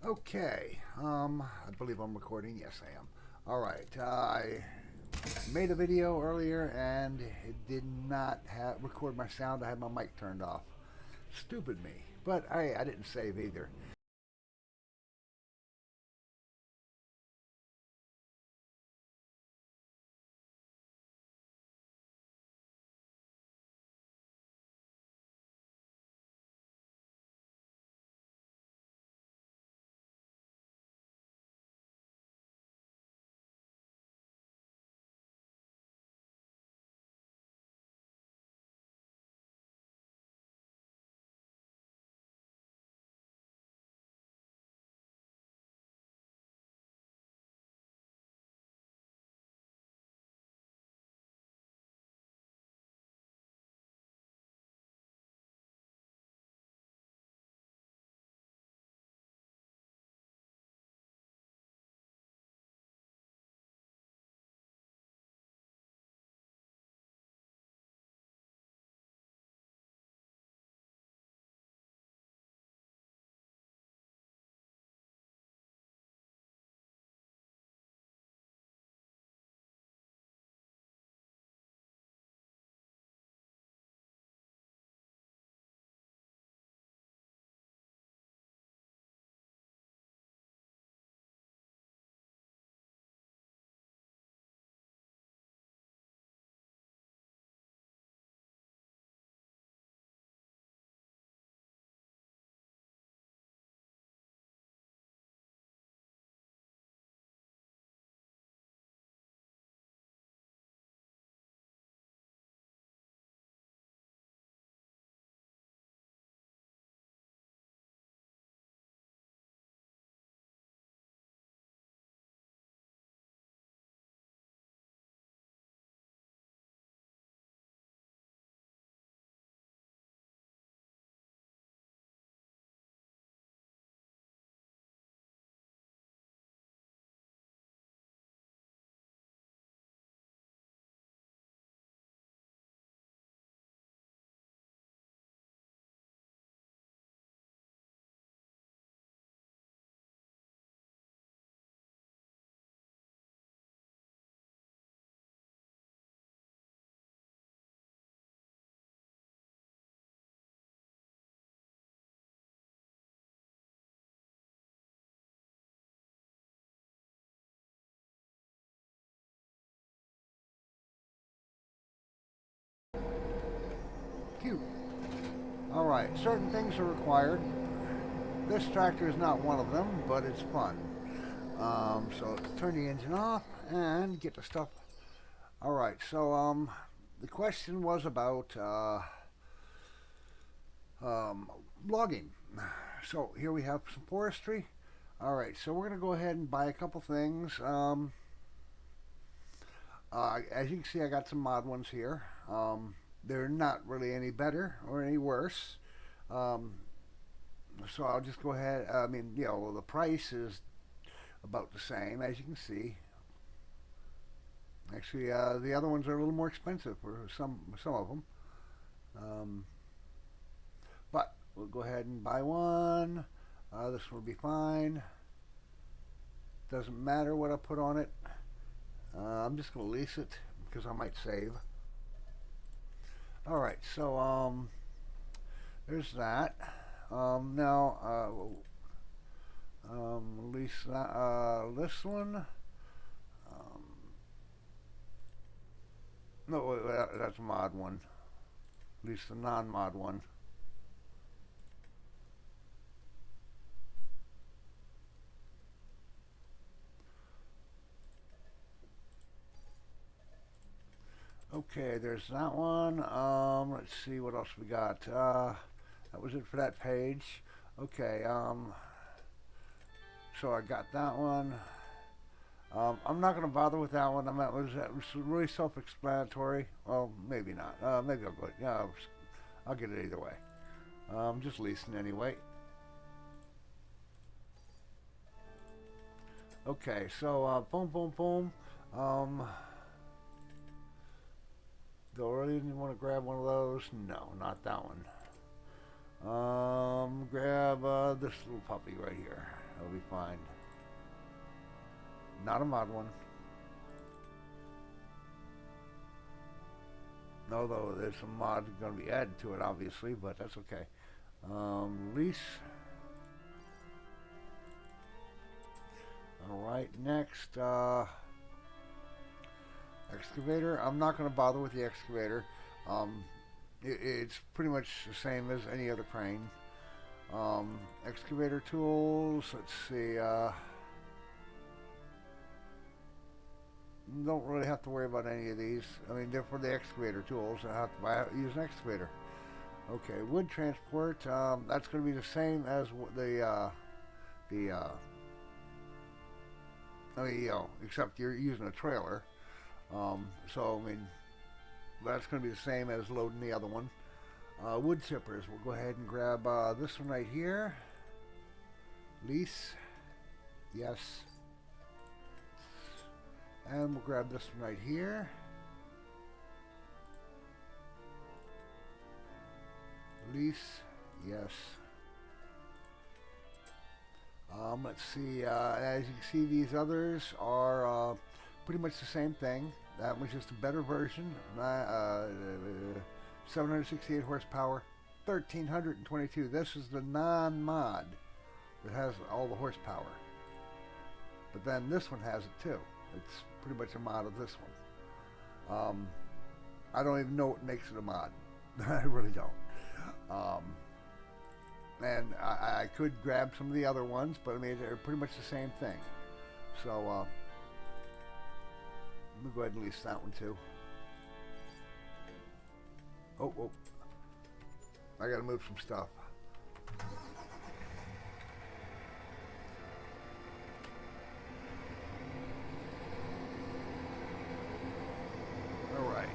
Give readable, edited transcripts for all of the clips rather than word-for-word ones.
Okay, I believe I'm recording. Yes, I am. All right, I made a video earlier and it did not record my sound. I had my mic turned off. Stupid me. But I didn't save either. Cute. All right, certain things are required. This tractor is not one of them, but it's fun. So let's turn the engine off and get the stuff. All right, so the question was about um, logging. So here we have some forestry. All right, so we're going to go ahead and buy a couple things. As you can see, I got some mod ones here. They're not really any better or any worse. Um, so I'll just go ahead. I mean, the price is about the same, as you can see. Actually, the other ones are a little more expensive for some of them. Um, but we'll go ahead and buy one. This will be fine. Doesn't matter what I put on it. I'm just going to lease it because I might save. All right, so there's that. Now lease that, this one. Um, no, that's mod one. Lease the non-mod one. Okay, there's that one. Let's see what else we got. That was it for that page. Okay, so I got that one. I'm not going to bother with that one. It was really self-explanatory. Well, maybe not. Maybe I'll go. Yeah, I'll get it either way. Just leasing anyway. Okay, so boom, boom, boom. Um, do I really want to grab one of those? No, not that one. Grab this little puppy right here. That'll be fine. Not a mod one. Although there's some mod going to be added to it, obviously, but that's okay. Release. Alright, next, excavator. I'm not going to bother with the excavator. It's pretty much the same as any other crane. Excavator tools, let's see, don't really have to worry about any of these. I mean, they're for the excavator tools. I have to use an excavator. Okay, wood transport, that's going to be the same as I mean, you know, except you're using a trailer. So, I mean, that's going to be the same as loading the other one. Wood chippers, we'll go ahead and grab this one right here. Lease. Yes. And we'll grab this one right here. Lease. Yes. Let's see, as you can see, these others are pretty much the same thing. That was just a better version. 768 horsepower, 1322. This is the non-mod that has all the horsepower. But then this one has it too. It's pretty much a mod of this one. I don't even know what makes it a mod. I really don't. And I could grab some of the other ones, but I mean, they're pretty much the same thing. So, let me go ahead and lease that one too. Oh, I gotta move some stuff. All right.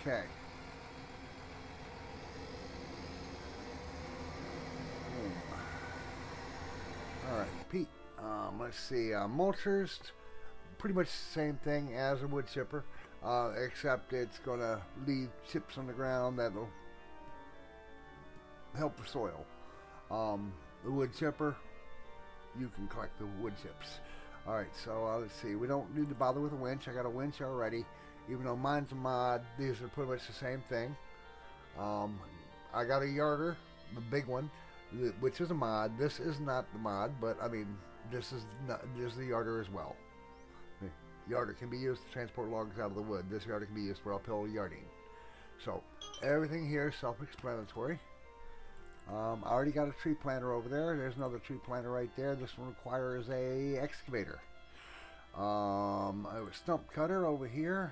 Okay. All right, Pete. Let's see. Mulchers, pretty much the same thing as a wood chipper, except it's going to leave chips on the ground that'll help the soil. The wood chipper, you can collect the wood chips. All right, so let's see. We don't need to bother with a winch. I got a winch already. Even though mine's a mod, these are pretty much the same thing. I got a yarder, the big one, which is a mod. This is not the mod, but I mean, this is the yarder as well. The yarder can be used to transport logs out of the wood. This yarder can be used for uphill yarding. So everything here is self-explanatory. I already got a tree planter over there. There's another tree planter right there. This one requires a excavator. A stump cutter over here.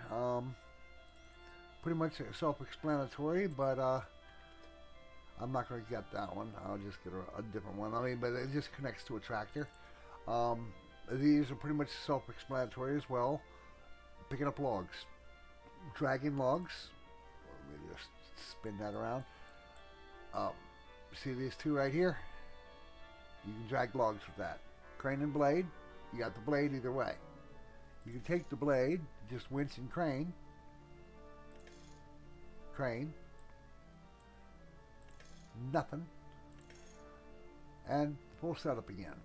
Pretty much self-explanatory, but I'm not going to get that one. I'll just get a different one. I mean, but it just connects to a tractor. These are pretty much self-explanatory as well. Picking up logs, dragging logs. Let me just spin that around. See these two right here? You can drag logs with that. Crane and blade. You got the blade either way. You can take the blade, just winch and crane. Crane. Nothing. And full setup again.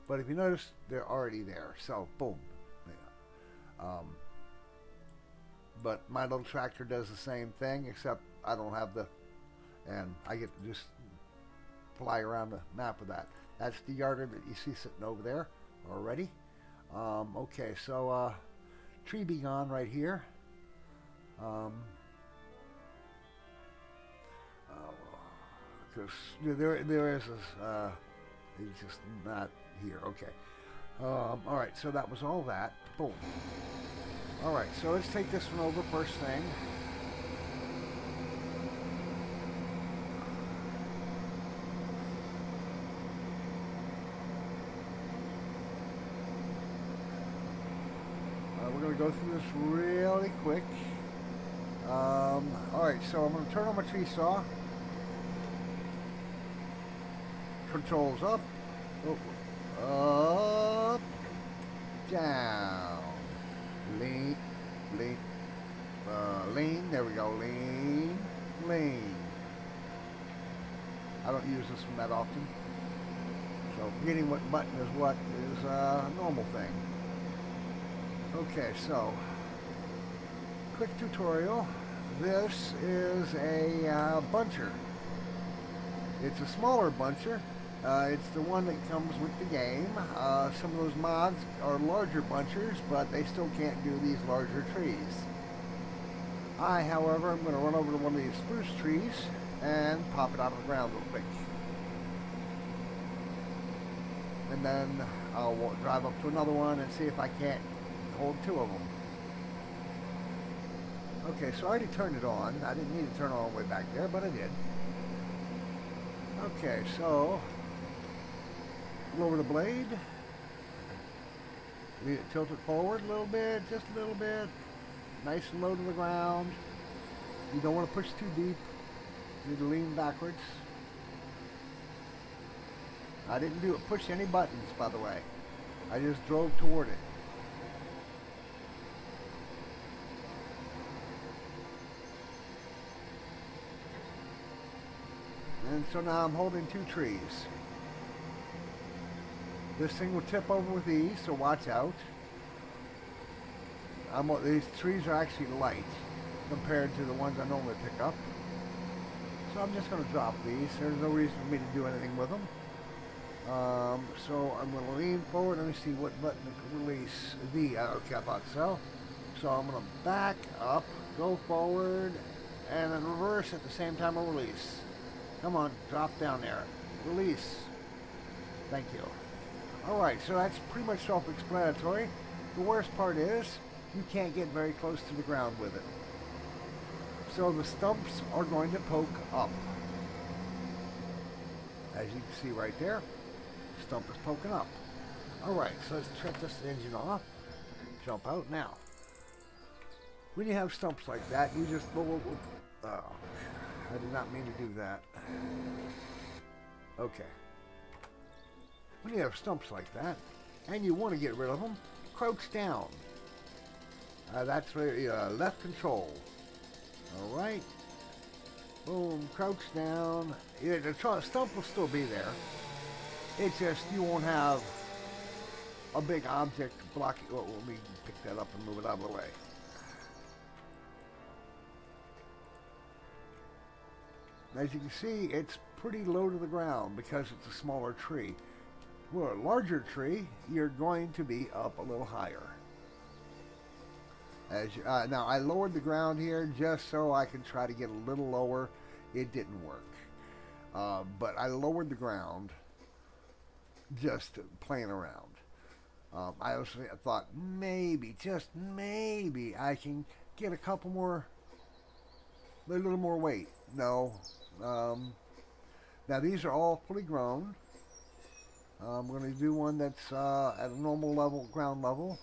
But if you notice, they're already there. So, boom. Yeah. But my little tractor does the same thing, except I don't have the... And I get to just fly around the map with that. That's the yarder that you see sitting over there already. Okay, so tree be gone right here. Because there is this, it's just not here. Okay. Alright, so that was all that. Boom. Alright, so let's take this one over first thing. We're going to go through this really quick. Alright, so I'm going to turn on my tree saw. Controls up. Up. Down. Lean. Lean. Lean. There we go. Lean. Lean. I don't use this one that often. So forgetting what button is what is a normal thing. Okay, so quick tutorial. This is a buncher. It's a smaller buncher. It's the one that comes with the game. Some of those mods are larger bunchers, but they still can't do these larger trees. I, however, am going to run over to one of these spruce trees and pop it out of the ground real quick. And then I'll drive up to another one and see if I can't hold two of them. Okay, so I already turned it on. I didn't need to turn it all the way back there, but I did. Okay, so lower the blade. Tilt it forward a little bit, just a little bit. Nice and low to the ground. You don't want to push too deep. You need to lean backwards. I didn't push any buttons, by the way. I just drove toward it. And so now I'm holding two trees. This thing will tip over with ease, so watch out. These trees are actually light compared to the ones I normally pick up. So I'm just going to drop these. There's no reason for me to do anything with them. So I'm going to lean forward. Let me see what button to release. V. Okay, I thought so. So I'm going to back up, go forward, and then reverse at the same time I release. Come on, drop down there. Release. Thank you. Alright, so that's pretty much self-explanatory. The worst part is, you can't get very close to the ground with it. So the stumps are going to poke up. As you can see right there, the stump is poking up. Alright, so let's shut this engine off. Jump out now. When you have stumps like that, you just... Oh, I did not mean to do that. Okay. When you have stumps like that, and you want to get rid of them, crouch down. That's where left control. Alright. Boom, crouch down. Yeah, the stump will still be there. It's just you won't have a big object blocking. Well, let me pick that up and move it out of the way. As you can see, it's pretty low to the ground because it's a smaller tree. Well, a larger tree, you're going to be up a little higher. Now, I lowered the ground here just so I could try to get a little lower. It didn't work. But I lowered the ground just playing around. I thought maybe, just maybe, I can get a little more weight. No. Now these are all fully grown. I'm going to do one that's at a normal level, ground level.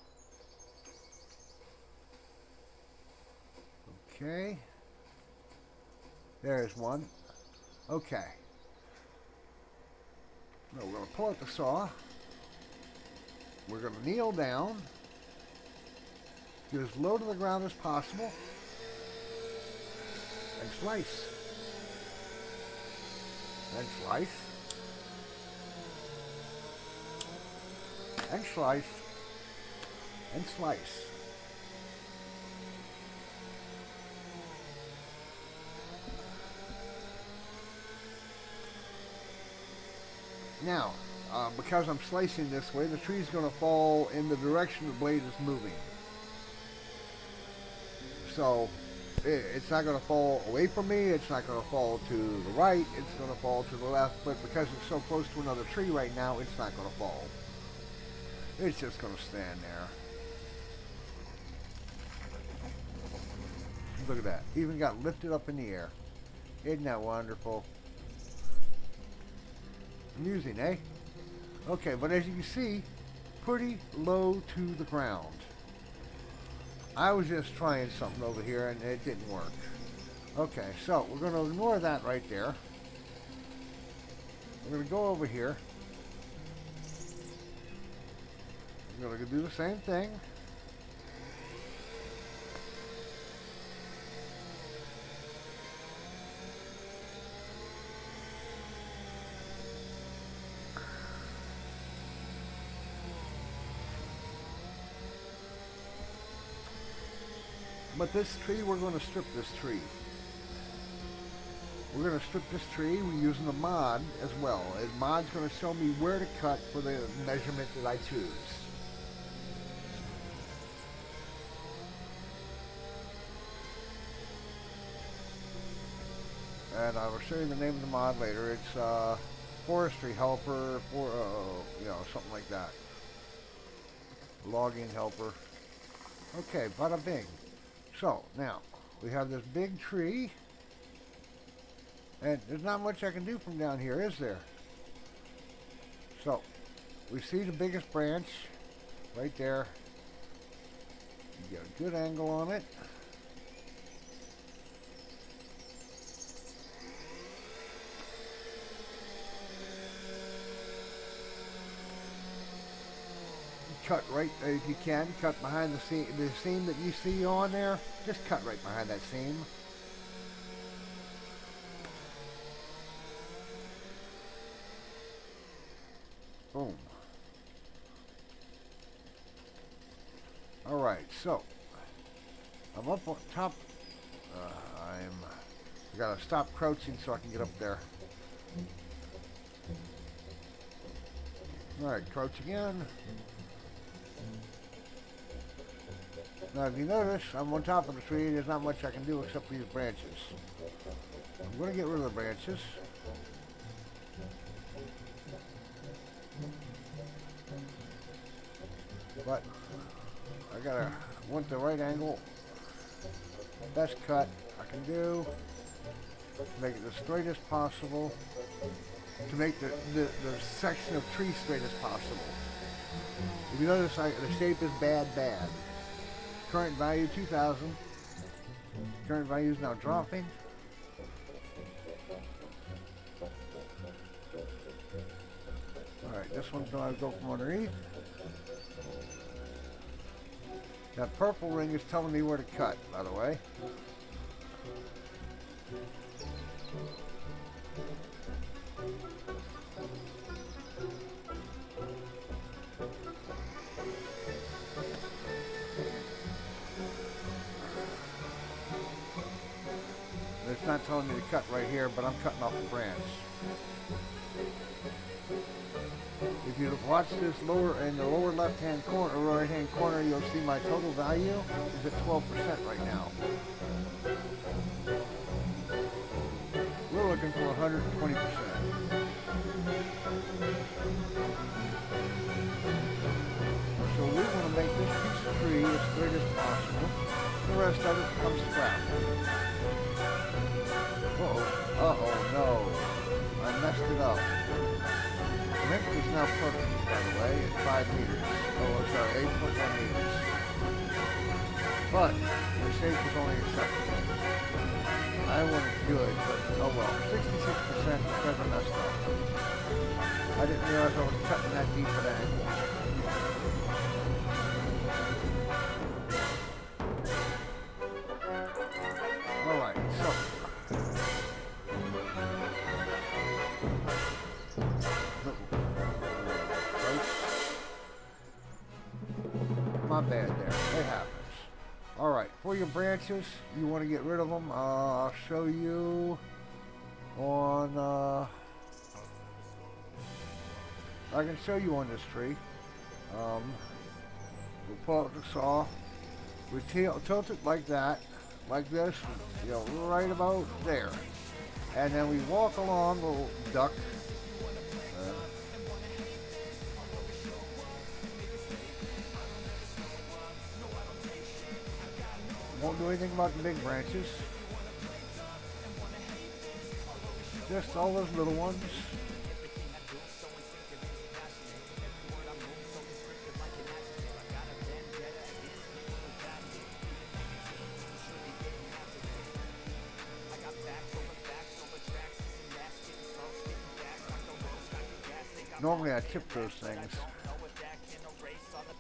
Okay. There's one. Okay. Now we're going to pull out the saw. We're going to kneel down. Get as low to the ground as possible. And slice. And slice. And slice. And slice. Now, because I'm slicing this way, the tree's going to fall in the direction the blade is moving. So, It's not going to fall away from me. It's not going to fall to the right. It's going to fall to the left. But because it's so close to another tree right now, it's not going to fall. It's just going to stand there. Look at that. Even got lifted up in the air. Isn't that wonderful? Amusing, eh? Okay, but as you can see, pretty low to the ground. I was just trying something over here and it didn't work. Okay, so we're going to ignore that right there. We're going to go over here. We're going to do the same thing. But this tree, we're going to strip this tree. We're going to strip this tree. We're using the mod as well. And mod's going to show me where to cut for the measurement that I choose. And I will show you the name of the mod later. It's Forestry Helper, you know, something like that. Logging Helper. Okay, bada bing. So, now, we have this big tree, and there's not much I can do from down here, is there? So, we see the biggest branch right there. You get a good angle on it. Cut right, if you can, cut behind the seam that you see on there. Just cut right behind that seam. Boom. Alright, so I'm up on top. I gotta stop crouching so I can get up there. Alright, crouch again. Now if you notice, I'm on top of the tree. There's not much I can do except these branches. I'm going to get rid of the branches. But I want the right angle. Best cut I can do. Make it as straight as possible. To make the section of tree straight as possible. If you notice, the shape is bad. Current value 2000. Current value is now dropping. Alright, this one's going to go from underneath. That purple ring is telling me where to cut, by the way. It's not telling me to cut right here, but I'm cutting off the branch. If you watch this in the lower left-hand corner or right-hand corner, you'll see my total value is at 12% right now. We're looking for 120%. So we want to make this piece of tree as straight as possible. The rest of it becomes scrap. Uh-oh, no. I messed it up. The length is now perfect, by the way, at 5 meters. Oh, sorry, 8.1 meters. But the shape was only acceptable. I want it good, but oh well. 66% because I messed up. I didn't realize I was cutting that deep at angle. Alright, so my bad there. It happens. Alright, for your branches, you want to get rid of them. I'll show you on, I can show you on this tree. We'll pull out the saw. We tilt it like that. like this, you know, right about there. And then we walk along, little duck. Won't do anything about the big branches. Just all those little ones. Normally I chip those things.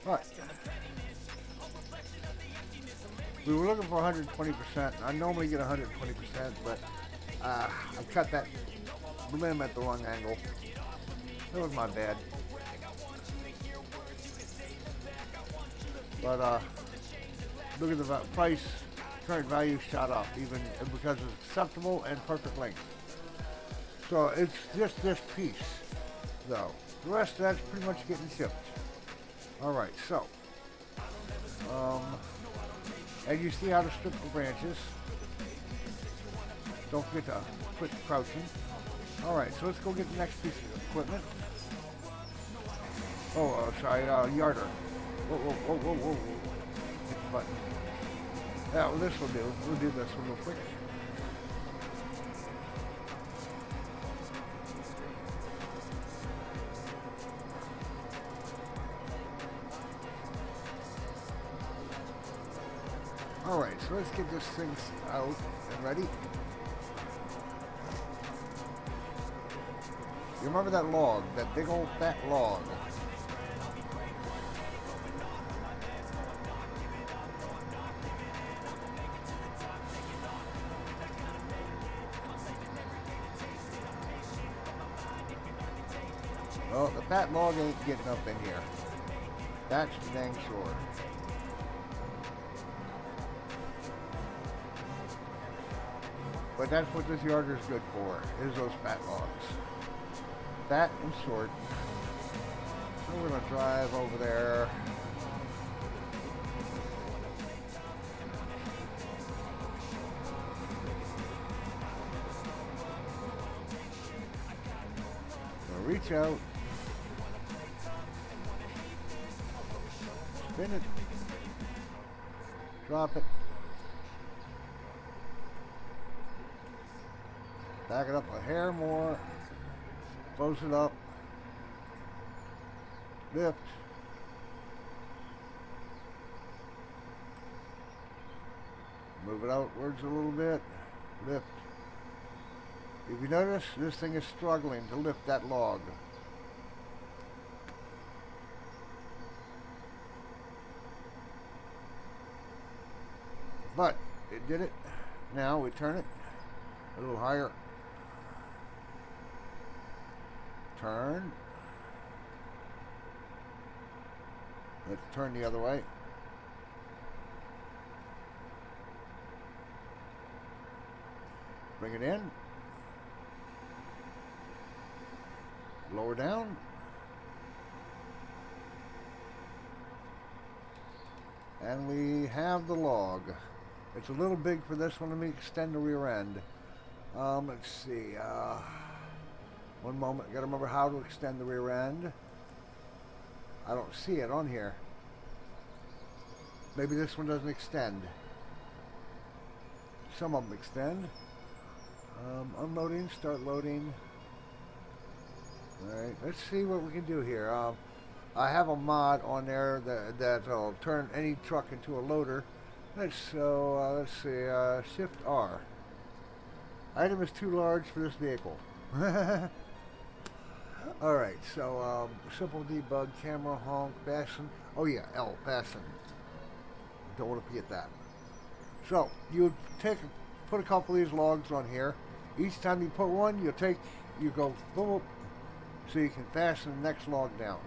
But we were looking for 120%. I normally get 120%, but I cut that limb at the wrong angle. That was my bad. But look at the price, current value shot up, even because it's acceptable and perfect length. So it's just this piece, though. The rest of that's pretty much getting shipped. Alright, so. And you see how to strip the branches. Don't forget to quit crouching. Alright, so let's go get the next piece of equipment. Oh, sorry, yarder. Whoa, whoa, whoa, whoa, whoa, whoa. Hit the button. Yeah, well, this will do. We'll do this one real quick. Alright, so let's get this thing out and ready. You remember that log, that big old fat log? Well, the fat log ain't getting up in here. That's for dang sure. But that's what this yarder is good for, is those fat logs. Fat and short. So we're going to drive over there. We'll reach out. Spin it. Drop it. Back it up a hair more. Close it up. Lift. Move it outwards a little bit. Lift. If you notice, this thing is struggling to lift that log. But it did it. Now we turn it a little higher. Turn. Let's turn the other way. Bring it in. Lower down. And we have the log. It's a little big for this one. Let me extend the rear end. Let's see. One moment. Got to remember how to extend the rear end. I don't see it on here. Maybe this one doesn't extend. Some of them extend. Unloading. Start loading. Alright, let's see what we can do here. I have a mod on there that'll turn any truck into a loader. Let's see, Shift R. Item is too large for this vehicle. Alright, so simple debug, camera, honk, fasten. Oh yeah, L, fasten. Don't want to forget that. So, you put a couple of these logs on here. Each time you put one, you go boom, so you can fasten the next log down.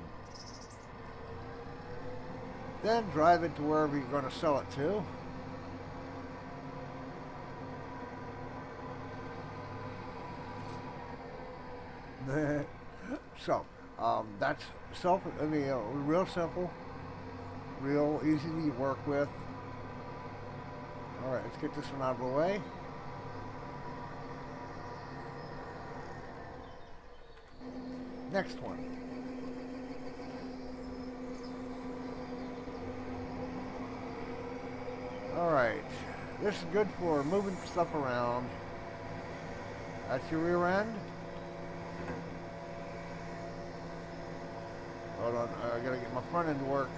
Then drive it to wherever you're going to sell it to. So, that's real simple, real easy to work with. Alright, let's get this one out of the way. Next one. Alright, this is good for moving stuff around. That's your rear end. Hold on, I gotta get my front end to work.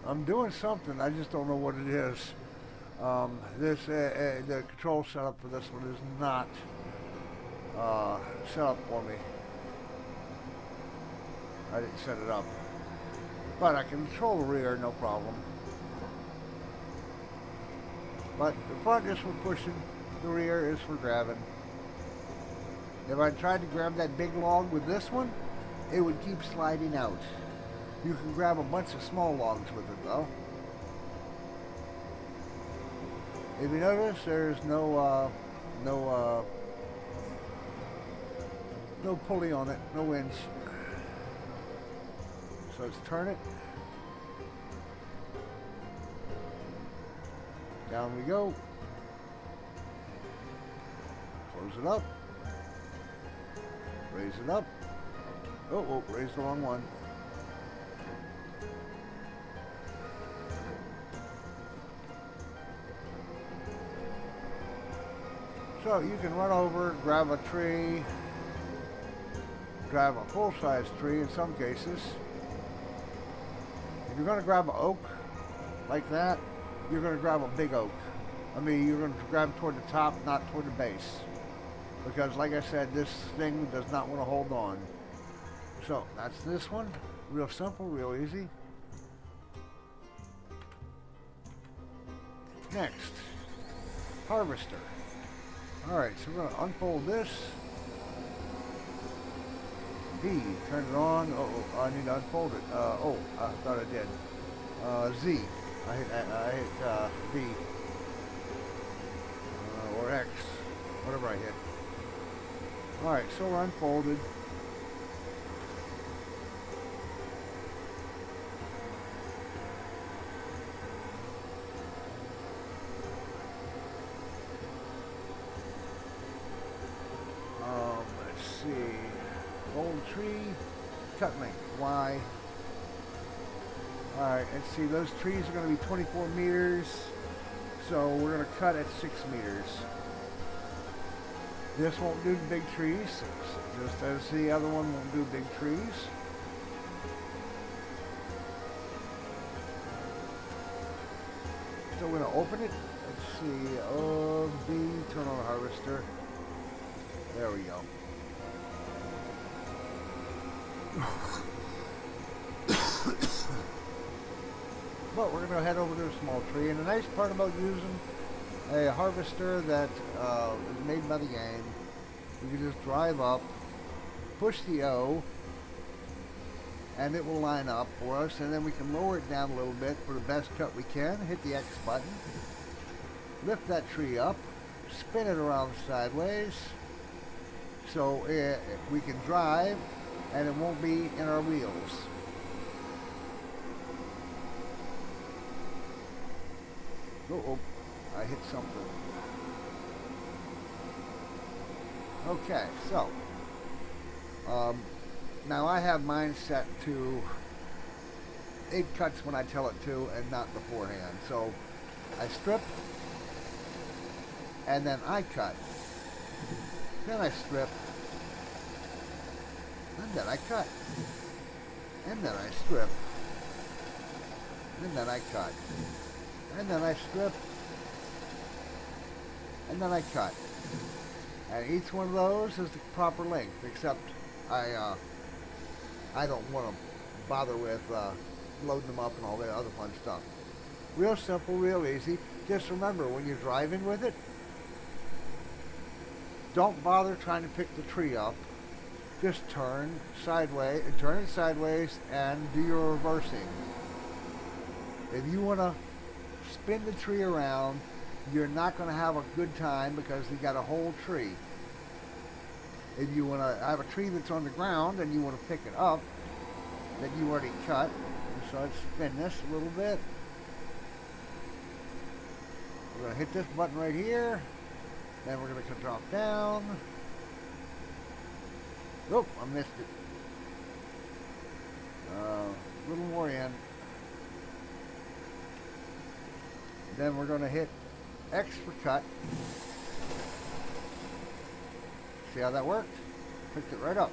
I'm doing something, I just don't know what it is. The control setup for this one is not set up for me. I didn't set it up. But I can control the rear, no problem. But the front is for pushing, the rear is for grabbing. If I tried to grab that big log with this one, it would keep sliding out. You can grab a bunch of small logs with it though. If you notice, there's no pulley on it, no winch. So let's turn it. Down we go. Close it up. Raise it up. Oh, raise the wrong one. So you can run over, grab a tree, grab a full-size tree in some cases. If you're going to grab an oak like that, you're going to grab a big oak. I mean, you're going to grab toward the top, not toward the base. Because like I said, this thing does not want to hold on. So that's this one. Real simple, real easy. Next, harvester. Alright, so we're going to unfold this. B, turn it on. Oh, I need to unfold it. Oh, I thought I did. Z, I hit B. Or X, whatever I hit. Alright, so we're unfolded. Tree, cut length, Y. Alright, let's see, those trees are going to be 24 meters, so we're going to cut at 6 meters. This won't do the big trees, just as the other one won't do big trees. So we're going to open it. Let's see, B, turn on the harvester. There we go. But we're going to head over to a small tree, and the nice part about using a harvester that is made by the game, you can just drive up, push the O, and it will line up for us, and then we can lower it down a little bit for the best cut we can, hit the X button, lift that tree up, spin it around sideways, so we can drive and it won't be in our wheels. Oh, I hit something. Okay, so now I have mine set to it cuts when I tell it to and not beforehand. So I strip and then I cut. Then I strip and then I cut. And then I strip. And then I cut. And then I strip. And then I cut. And each one of those is the proper length, except I don't want to bother with loading them up and all that other fun stuff. Real simple, real easy. Just remember, when you're driving with it, don't bother trying to pick the tree up. just turn it sideways and do your reversing. If you want to spin the tree around, you're not going to have a good time because you got a whole tree. If you want to have a tree that's on the ground and you want to pick it up that you already cut, so let's spin this a little bit. We're going to hit this button right here. Then we're going to drop down. Nope, I missed it. A little more in. Then we're going to hit X for cut. See how that worked? Picked it right up.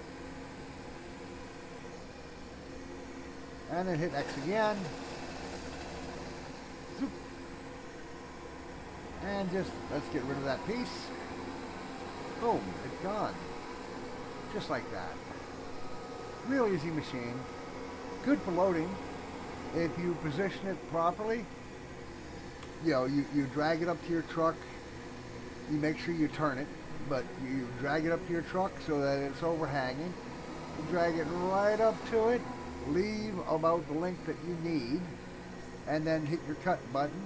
And then hit X again. Zoop. And just, let's get rid of that piece. Boom, it's gone. Just like that. Real easy machine. Good for loading. If you position it properly, you drag it up to your truck. You make sure you turn it, but you drag it up to your truck so that it's overhanging. You drag it right up to it, leave about the length that you need, and then hit your cut button.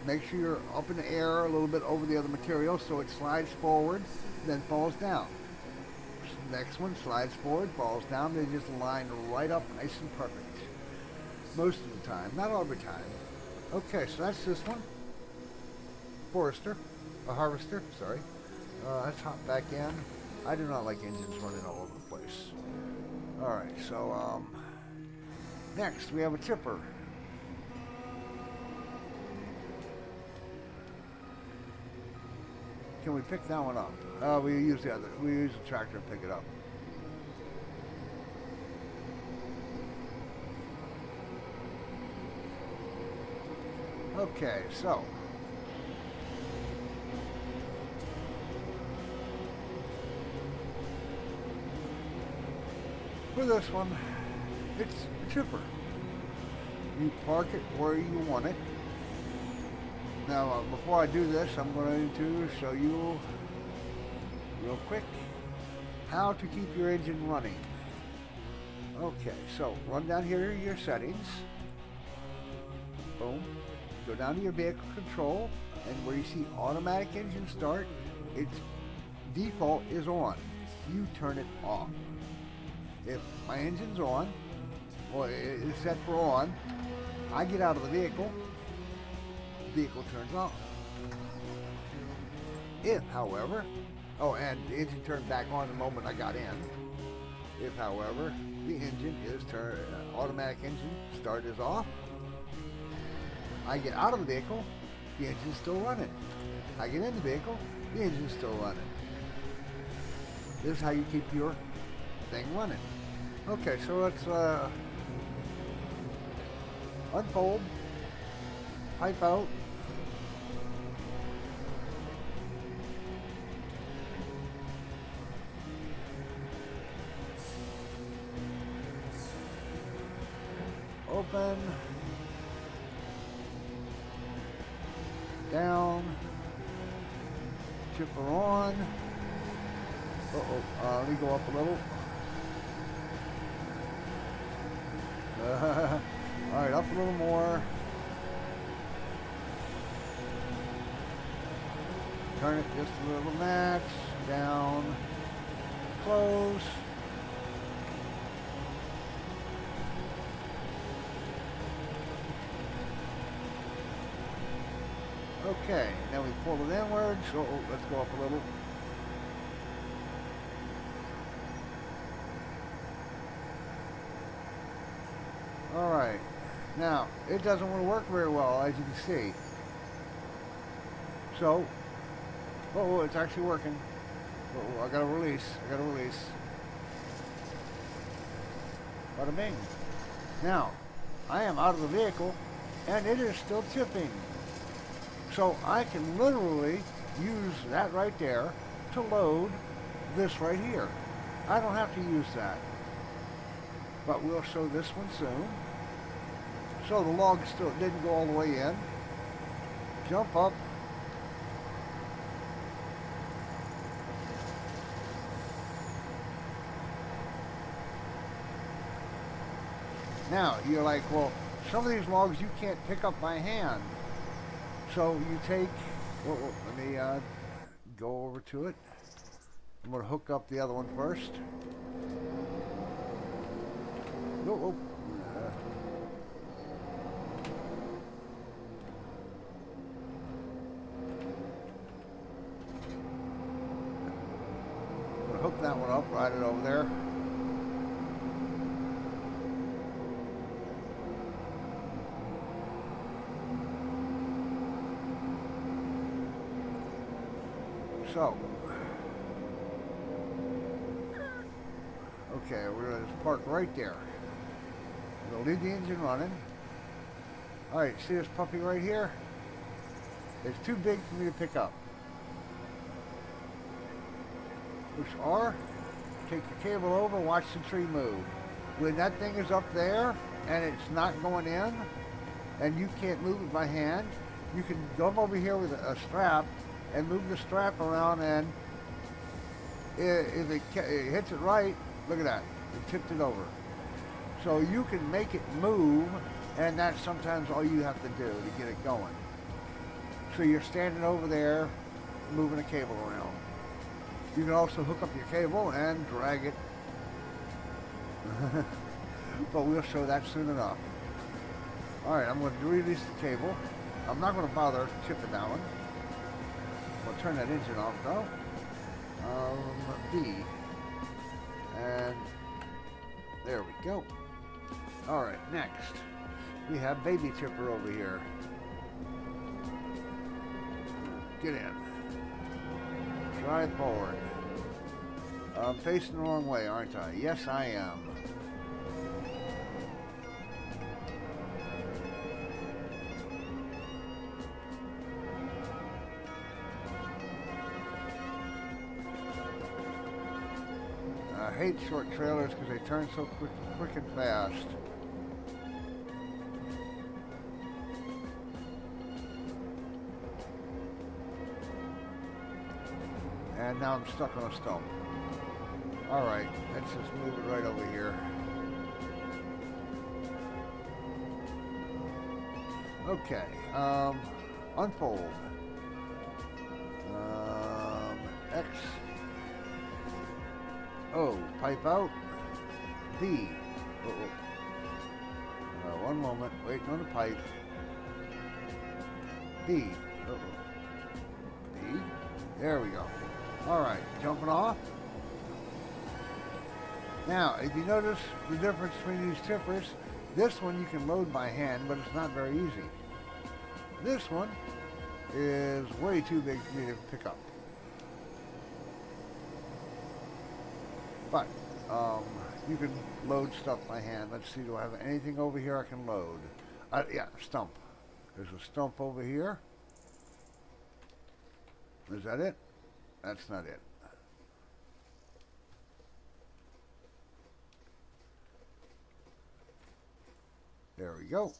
Make sure you're up in the air a little bit over the other material so it slides forward, then falls down. Next one slides forward, falls down. They just line right up nice and perfect. Most of the time, not all the time. Okay, so that's this one. Harvester, sorry. Let's hop back in. I do not like engines running all over the place. Alright, so next we have a chipper. Can we pick that one up? We use the other. We use the tractor to pick it up. Okay, so for this one, it's a chipper. You park it where you want it. Now, before I do this, I'm going to show you real quick how to keep your engine running. Okay, so run down here to your settings. Boom. Go down to your vehicle control, and where you see automatic engine start, its default is on. You turn it off. If my engine's on, or it's set for on, I get out of the vehicle turns off. If, however, and the engine turned back on the moment I got in. If, however, the engine is automatic engine start is off, I get out of the vehicle, the engine's still running. I get in the vehicle, the engine's still running. This is how you keep your thing running. Okay, so let's unfold, pipe out, open, down, chipper on. Let me go up a little. Alright, up a little more. Turn it just a little match. Down. Close. Okay, now we pull it inwards. Let's go up a little. Alright, now it doesn't want to work very well, as you can see. So, it's actually working. I gotta release. Bada bing. Now, I am out of the vehicle, and it is still chipping. So I can literally use that right there to load this right here. I don't have to use that. But we'll show this one soon. So the log still didn't go all the way in. Jump up. Now, you're like, well, some of these logs you can't pick up by hand. So you take, let me go over to it. I'm going to hook up the other one first. Oh, I'm going to hook that one up, ride it over there. So, okay, we're going to park right there. We'll leave the engine running. Alright, see this puppy right here? It's too big for me to pick up. Push R, take the cable over, watch the tree move. When that thing is up there and it's not going in, and you can't move it by hand, you can go over here with a strap and move the strap around, and if it hits it right, look at that, it tipped it over. So you can make it move, and that's sometimes all you have to do to get it going. So you're standing over there, moving a cable around. You can also hook up your cable and drag it. But we'll show that soon enough. Alright, I'm going to release the cable. I'm not going to bother chipping that one. We'll turn that engine off though. B. And there we go. Alright, next. We have baby chipper over here. Get in. Drive forward. I'm facing the wrong way, aren't I? Yes, I am. I hate short trailers because they turn so quick and fast. And now I'm stuck on a stump. Alright, let's just move it right over here. Okay, unfold. X. O, pipe out. B. One moment, waiting on the pipe. B. B. There we go. Alright, jumping off. Now, if you notice the difference between these tippers, this one you can load by hand, but it's not very easy. This one is way too big for me to pick up. But, you can load stuff by hand. Let's see, do I have anything over here I can load? Yeah, stump. There's a stump over here. Is that it? That's not it. There we go.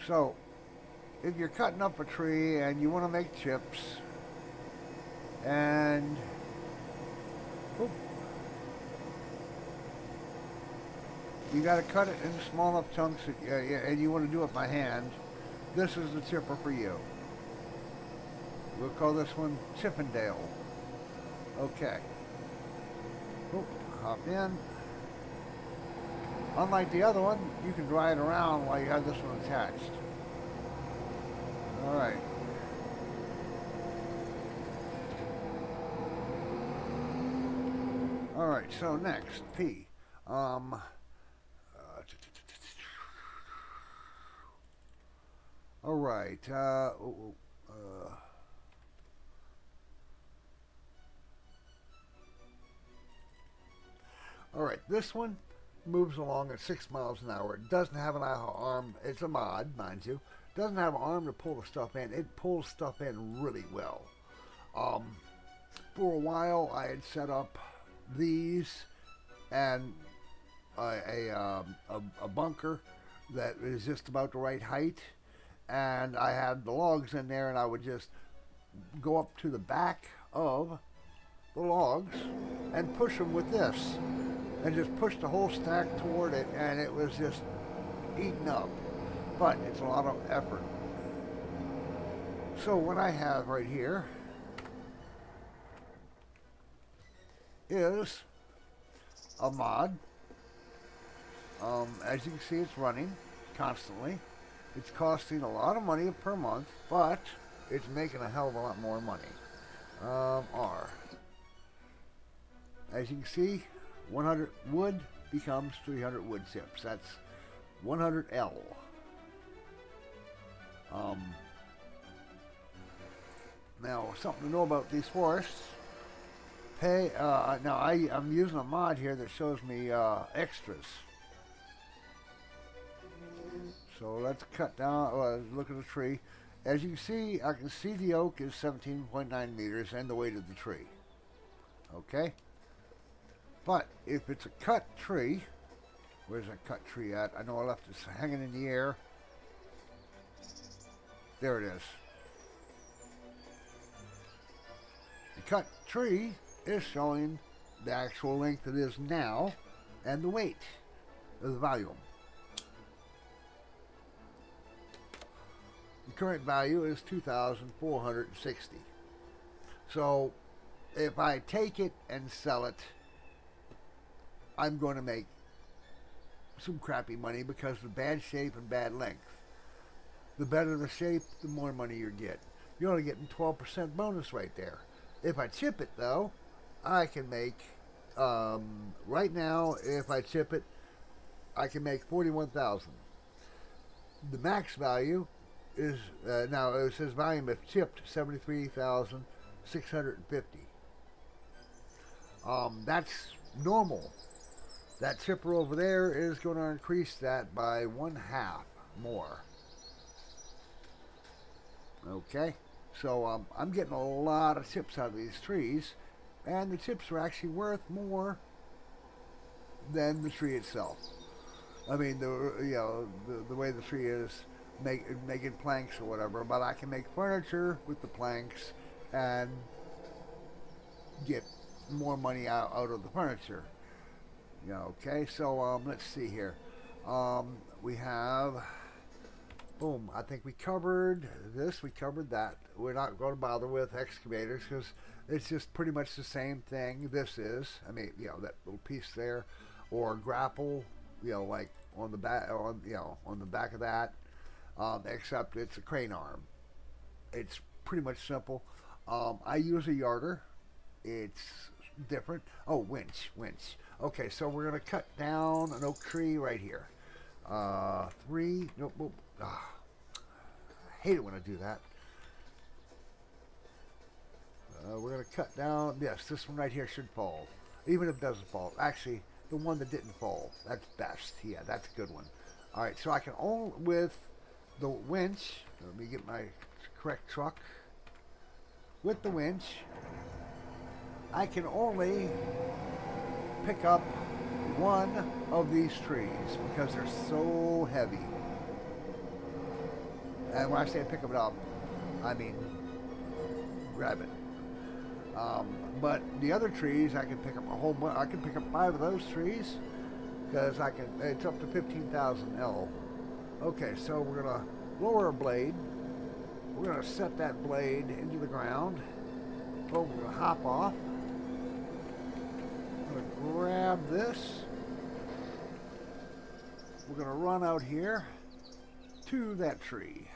So, if you're cutting up a tree and you want to make chips, and you got to cut it in small enough chunks, and you want to do it by hand, this is the chipper for you. We'll call this one Chippendale. Okay. Hop in. Unlike the other one, you can dry it around while you have this one attached. Alright. Alright, so next, P. Alright, alright, this one moves along at 6 miles an hour. It doesn't have an arm. It's a mod, mind you. It doesn't have an arm to pull the stuff in. It pulls stuff in really well. For a while, I had set up these and a bunker that is just about the right height, and I had the logs in there, and I would just go up to the back of the logs and push them with this. And just push the whole stack toward it, and it was just eaten up. But it's a lot of effort. So what I have right here is a mod. As you can see, it's running constantly. It's costing a lot of money per month, but it's making a hell of a lot more money. R. As you can see, 100 wood becomes 300 wood chips. That's 100 L. Now, something to know about these forests. Now I'm using a mod here that shows me extras. So let's cut down, look at the tree. As you can see, I can see the oak is 17.9 meters and the weight of the tree. Okay? But if it's a cut tree, where's that cut tree at? I know I left it hanging in the air. There it is. The cut tree is showing the actual length it is now and the weight of the volume. The current value is 2,460. So if I take it and sell it, I'm going to make some crappy money because of the bad shape and bad length. The better the shape, the more money you get. You're only getting 12% bonus right there. If I chip it though, I can make, right now, if I chip it, I can make 41,000. The max value is, now it says volume if chipped, 73,650. That's normal. That chipper over there is going to increase that by 1/2 more. Okay, so I'm getting a lot of chips out of these trees, and the chips are actually worth more than the tree itself. I mean, the way the tree is making planks or whatever, but I can make furniture with the planks and get more money out of the furniture. Yeah, okay, so let's see here. We have, boom, I think we covered this, we covered that. We're not going to bother with excavators because it's just pretty much the same thing this is. I mean, that little piece there, or grapple, like on the back, on the back of that, except it's a crane arm. It's pretty much simple. I use a yarder. It's different. Oh, winch. Okay, so we're going to cut down an oak tree right here. Nope. I hate it when I do that. We're going to cut down, yes, this one right here should fall. Even if it doesn't fall. Actually, the one that didn't fall, that's best. Yeah, that's a good one. Alright, so I can only, with the winch, let me get my correct truck. With the winch, I can only pick up one of these trees because they're so heavy. And when I say pick it up, I mean grab it. But the other trees, I can pick up a whole bunch. I can pick up 5 of those trees because I can. It's up to 15,000 L. Okay, so we're gonna lower a blade. We're gonna set that blade into the ground. Boom, we're gonna hop off. We're gonna grab this. We're gonna run out here to that tree.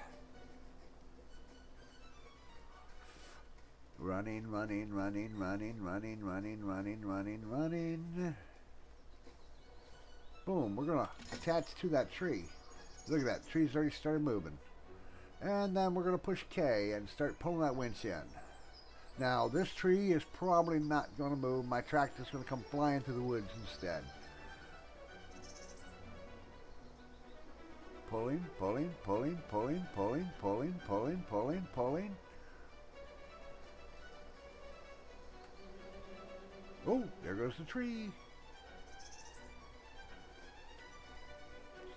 Running. Boom, we're gonna attach to that tree. Look at that, the tree's already started moving. And then we're gonna push K and start pulling that winch in. Now this tree is probably not gonna move. My tractor's gonna come flying through the woods instead. Pulling. Oh, there goes the tree.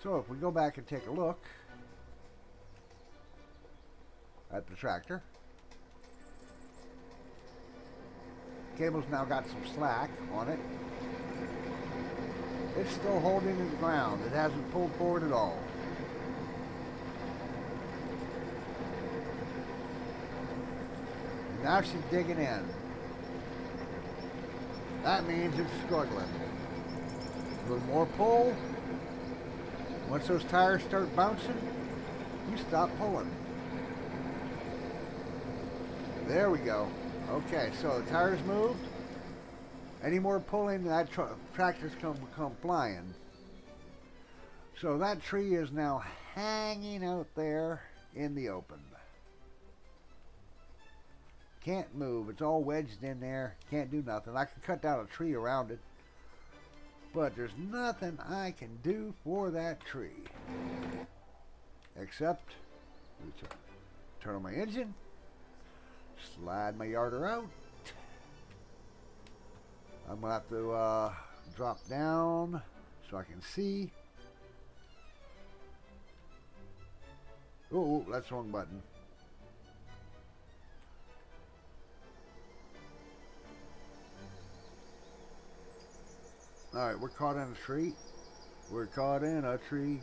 So if we go back and take a look at the tractor, cable's now got some slack on it. It's still holding its ground. It hasn't pulled forward at all. Now she's digging in. That means it's struggling. A little more pull. Once those tires start bouncing, you stop pulling. There we go. Okay, so the tires moved. Any more pulling, that tractor's come flying. So that tree is now hanging out there in the open. Can't move. It's all wedged in there. Can't do nothing. I can cut down a tree around it, but there's nothing I can do for that tree. Except turn on my engine, slide my yarder out. I'm going to have to drop down so I can see. Oh, that's the wrong button. Alright, we're caught in a tree. We're caught in a tree.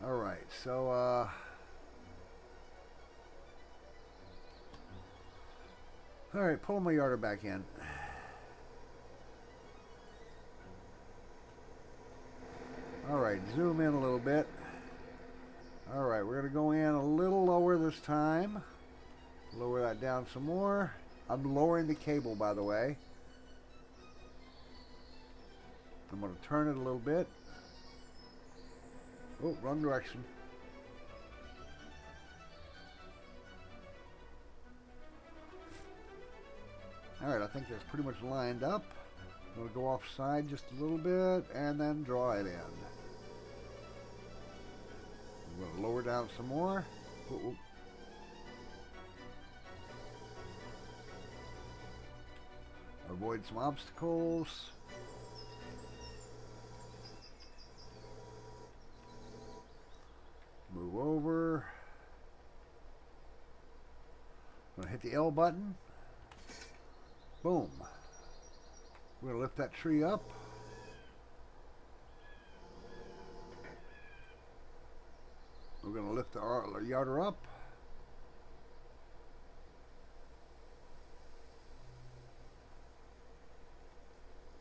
Alright, so alright, pull my yarder back in. Alright, zoom in a little bit. Alright, we're going to go in a little lower this time. Lower that down some more. I'm lowering the cable, by the way. I'm going to turn it a little bit. Oh, wrong direction. Alright, I think that's pretty much lined up. I'm going to go offside just a little bit and then draw it in. I'm going to lower down some more. Ooh. Avoid some obstacles. Move over. I'm going to hit the L button. Boom. We're going to lift that tree up. We're going to lift the yarder up.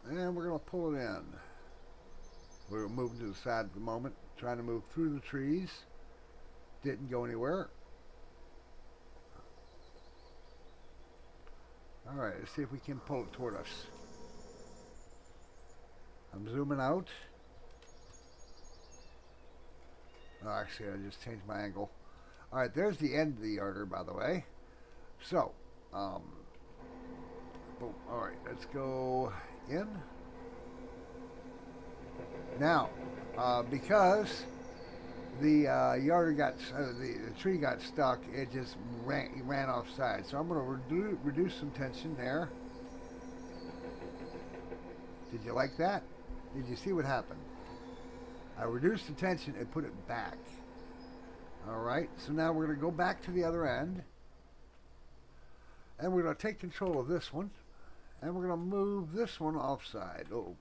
And we're going to pull it in. We're moving to the side at the moment, trying to move through the trees. Didn't go anywhere. Alright, let's see if we can pull it toward us. I'm zooming out. Oh, actually, I just changed my angle. Alright, there's the end of the yarder, by the way. So, boom. Alright, let's go in. Now, because the yarder got, the tree got stuck, it just ran offside. So I'm going to reduce some tension there. Did you like that? Did you see what happened? I reduced the tension and put it back. Alright, so now we're going to go back to the other end. And we're going to take control of this one. And we're going to move this one offside. Oh.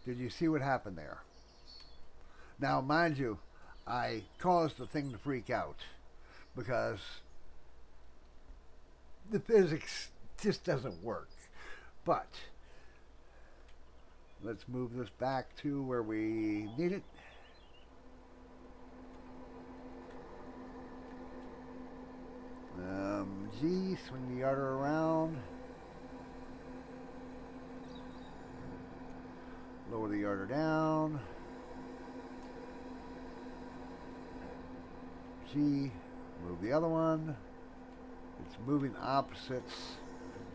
Did you see what happened there? Now, mind you, I caused the thing to freak out because the physics just doesn't work. But let's move this back to where we need it. G, swing the yarder around. Lower the yarder down. G, move the other one. It's moving opposites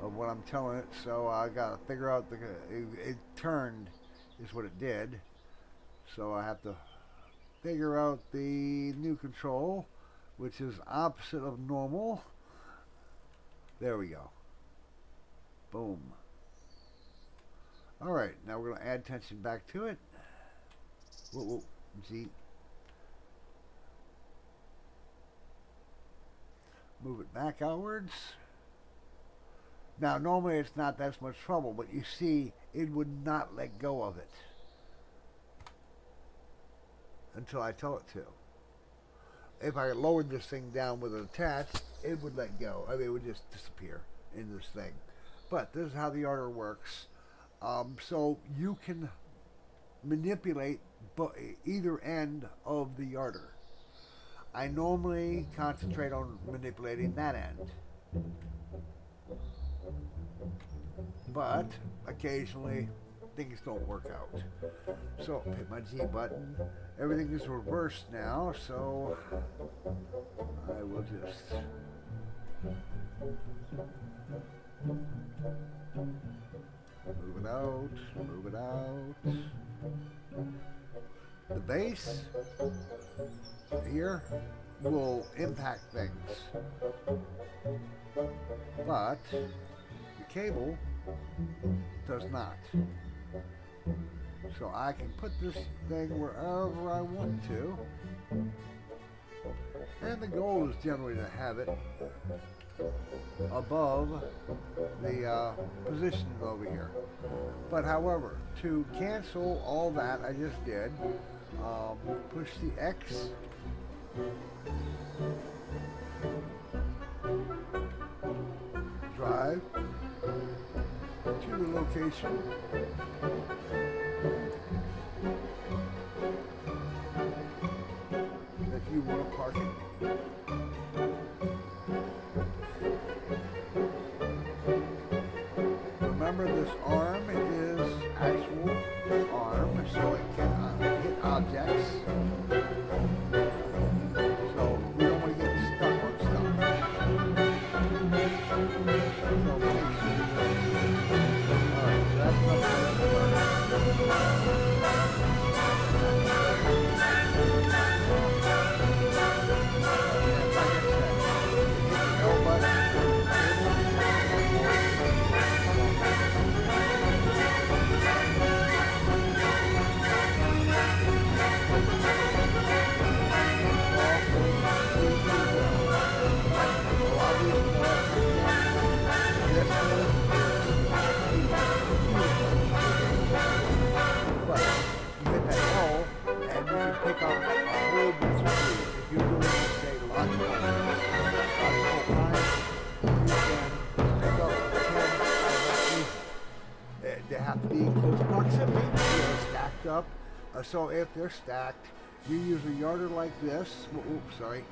of what I'm telling it, so I gotta figure out it turned is what it did. So I have to figure out the new control, which is opposite of normal. There we go. Boom. Alright, now we're going to add tension back to it. Whoa, whoa, G. Move it back outwards. Now, normally it's not that much trouble, but you see, it would not let go of it until I tell it to. If I lowered this thing down with it attached, it would let go. I mean, it would just disappear in this thing. But this is how the yarder works. So you can manipulate either end of the yarder. I normally concentrate on manipulating that end. But occasionally things don't work out. So hit my G button. Everything is reversed now, so I will just move it out, move it out. The base here will impact things, but the cable does not. So I can put this thing wherever I want to. And the goal is generally to have it above the position over here. But however, to cancel all that I just did, push the X, drive to the location, that you want to park it. Remember, this arm is actual arm, so it can hit objects. So we don't want to get stuck on stuff. So make sure. Alright, so that's pick up a whole bunch of food. If you're doing, say, logical times, you can pick up 10 items. They have to be in close proximity. They're stacked up. So if they're stacked, you use a yarder like this. Oops, sorry.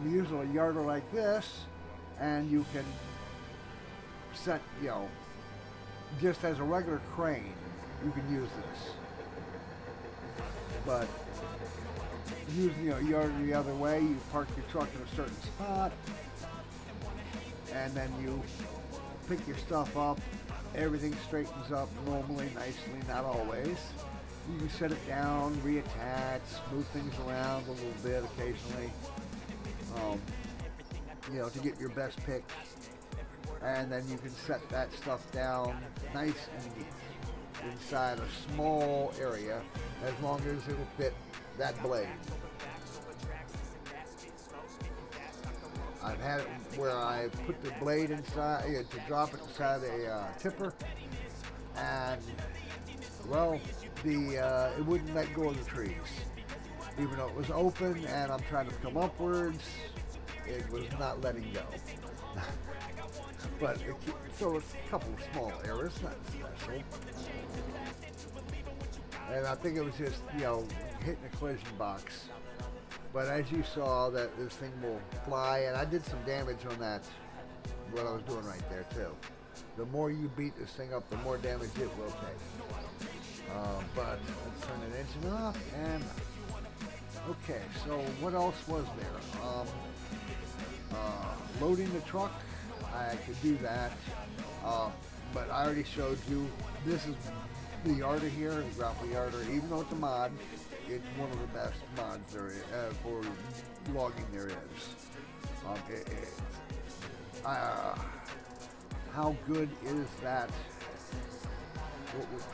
Use a yarder like this, and you can set, just as a regular crane, you can use this. But using your yarder the other way, you park your truck in a certain spot, and then you pick your stuff up. Everything straightens up normally, nicely, not always. You can set it down, reattach, move things around a little bit occasionally, to get your best pick. And then you can set that stuff down nice and neat inside a small area, as long as it'll fit that blade. I've had it where I put the blade inside to drop it inside a tipper, and well, it wouldn't let go of the trees. Even though it was open and I'm trying to come upwards, it was not letting go. But so it's a couple of small errors, not special. And I think it was just, hitting a collision box. But as you saw, that this thing will fly, and I did some damage on that, what I was doing right there too. The more you beat this thing up, the more damage it will take. But let's turn the engine off, and okay, so what else was there? Loading the truck, I could do that, but I already showed you, this is the yarder here, the Grapple Yarder. Even though it's a mod, it's one of the best mods there is, for logging there is. How good is that?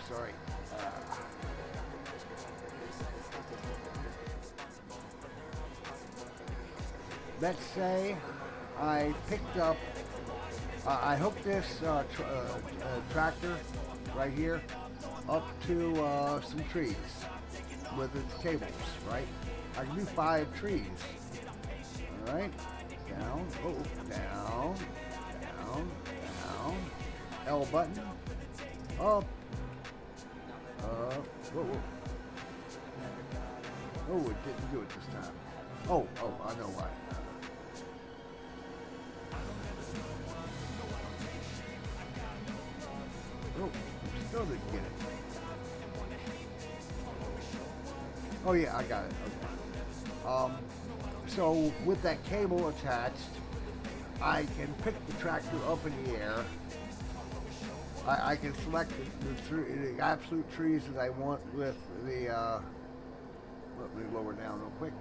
Sorry. Let's say I picked up, I hooked this tractor right here up to some trees with its cables, right? I can do 5 trees, all right? Down, down, down, down, L button, up, whoa. Oh, it didn't do it this time. Oh, I know why. Oh, still didn't get it. Oh yeah, I got it. Okay. So with that cable attached, I can pick the tractor up in the air. I can select the absolute trees that I want with the. Let me lower down real quick.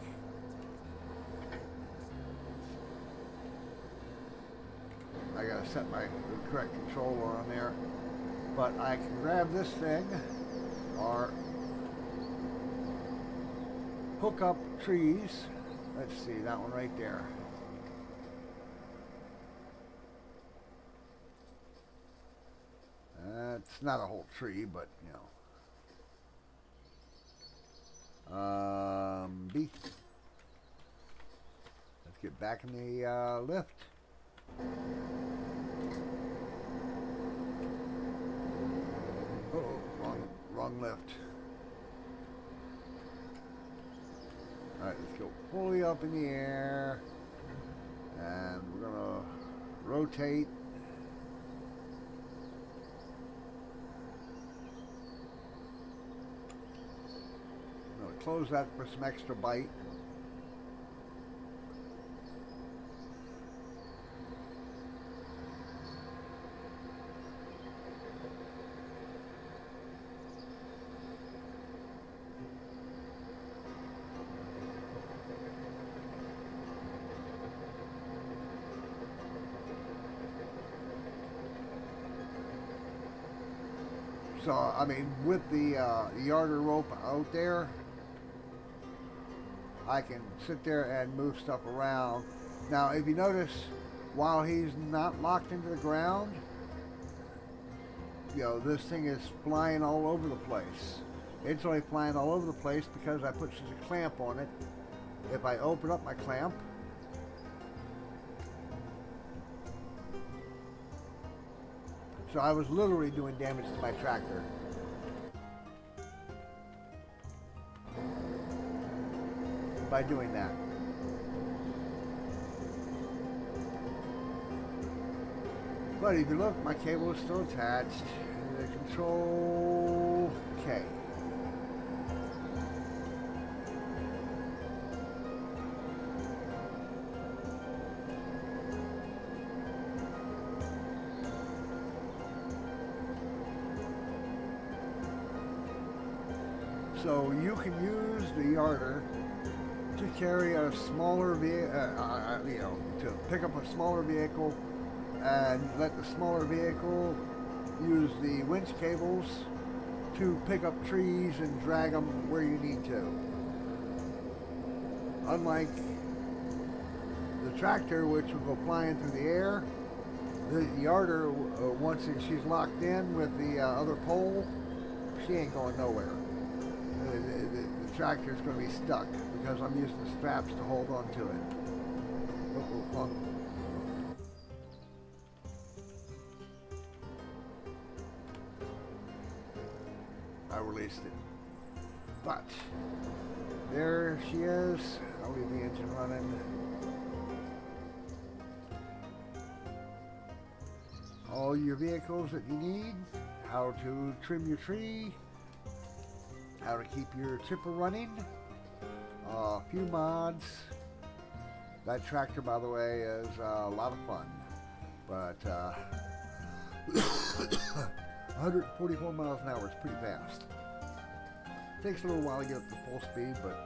I gotta set the correct controller on there. But I can grab this thing or hook up trees. Let's see, that one right there. It's not a whole tree, but B. Let's get back in the lift. Wrong lift. Alright, let's go fully up in the air. And we're gonna rotate. I'm gonna close that for some extra bite. So, I mean, with the yarder rope out there, I can sit there and move stuff around. Now, if you notice, while he's not locked into the ground, this thing is flying all over the place. It's only flying all over the place because I put such a clamp on it. If I open up my clamp, so I was literally doing damage to my tractor. By doing that. But if you look, my cable is still attached. The control K. So you can use the yarder to carry a smaller vehicle, to pick up a smaller vehicle and let the smaller vehicle use the winch cables to pick up trees and drag them where you need to. Unlike the tractor, which will go flying through the air, The yarder, once she's locked in with the other pole, she ain't going nowhere. The tractor's going to be stuck because I'm using the straps to hold on to it. Oh. I released it. But there she is. I'll leave the engine running. All your vehicles that you need, how to trim your tree, how to keep your chipper running, a few mods. That tractor, by the way, is a lot of fun, but 144 miles an hour is pretty fast. Takes a little while to get up to full speed, but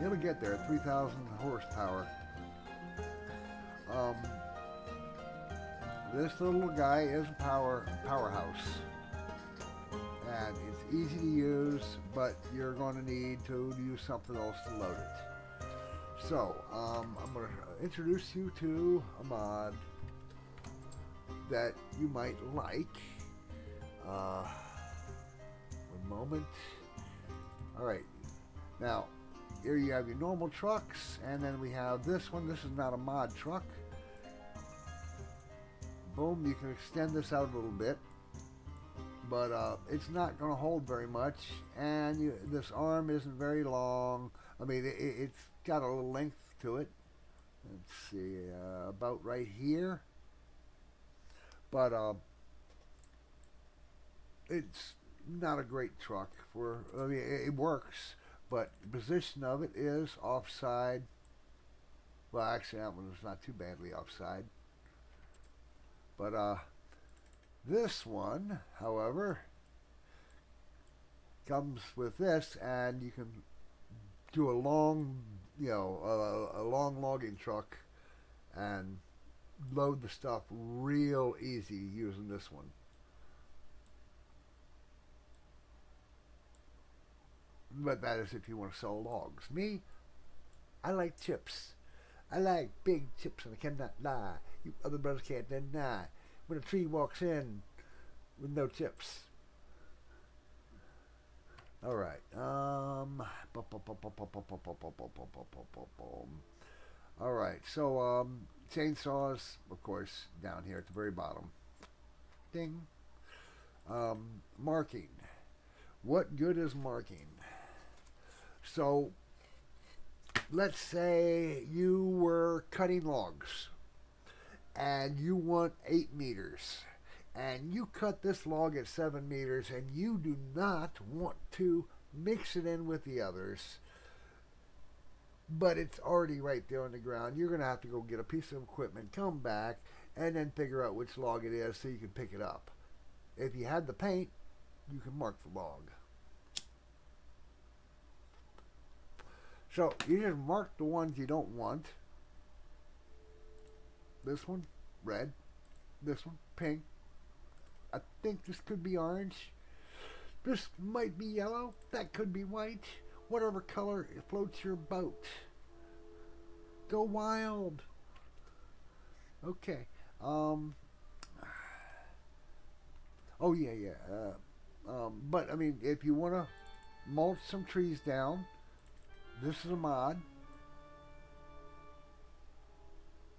it'll get there. 3,000 horsepower. This little guy is a powerhouse, and it's easy to use, but you're going to need to use something else to load it. So I'm going to introduce you to a mod that you might like. One moment. All right, now here you have your normal trucks, and then we have this one. This is not a mod truck. Boom, you can extend this out a little bit, but it's not going to hold very much, and this arm isn't very long. I mean, it's got a little length to it. Let's see, about right here. But it's not a great truck for, I mean, it works, but the position of it is offside. Well, actually, that one is not too badly offside. But this one, however, comes with this, and you can do a long, a long logging truck and load the stuff real easy using this one. But that is if you want to sell logs. Me, I like chips. I like big chips, and I cannot lie. You other brothers can't deny. When a tree walks in with no chips. All right. All right. So chainsaws, of course, down here at the very bottom. Ding. Marking. What good is marking? So let's say you were cutting logs and you want 8 meters, and you cut this log at 7 meters, and you do not want to mix it in with the others, but it's already right there on the ground. You're going to have to go get a piece of equipment, come back, and then figure out which log it is so you can pick it up. If you had the paint, you can mark the log. So you just mark the ones you don't want. This one, red. This one, pink. I think this could be orange. This might be yellow. That could be white. Whatever color floats your boat. Go wild. Okay. Oh yeah. But I mean, if you want to mulch some trees down, this is a mod.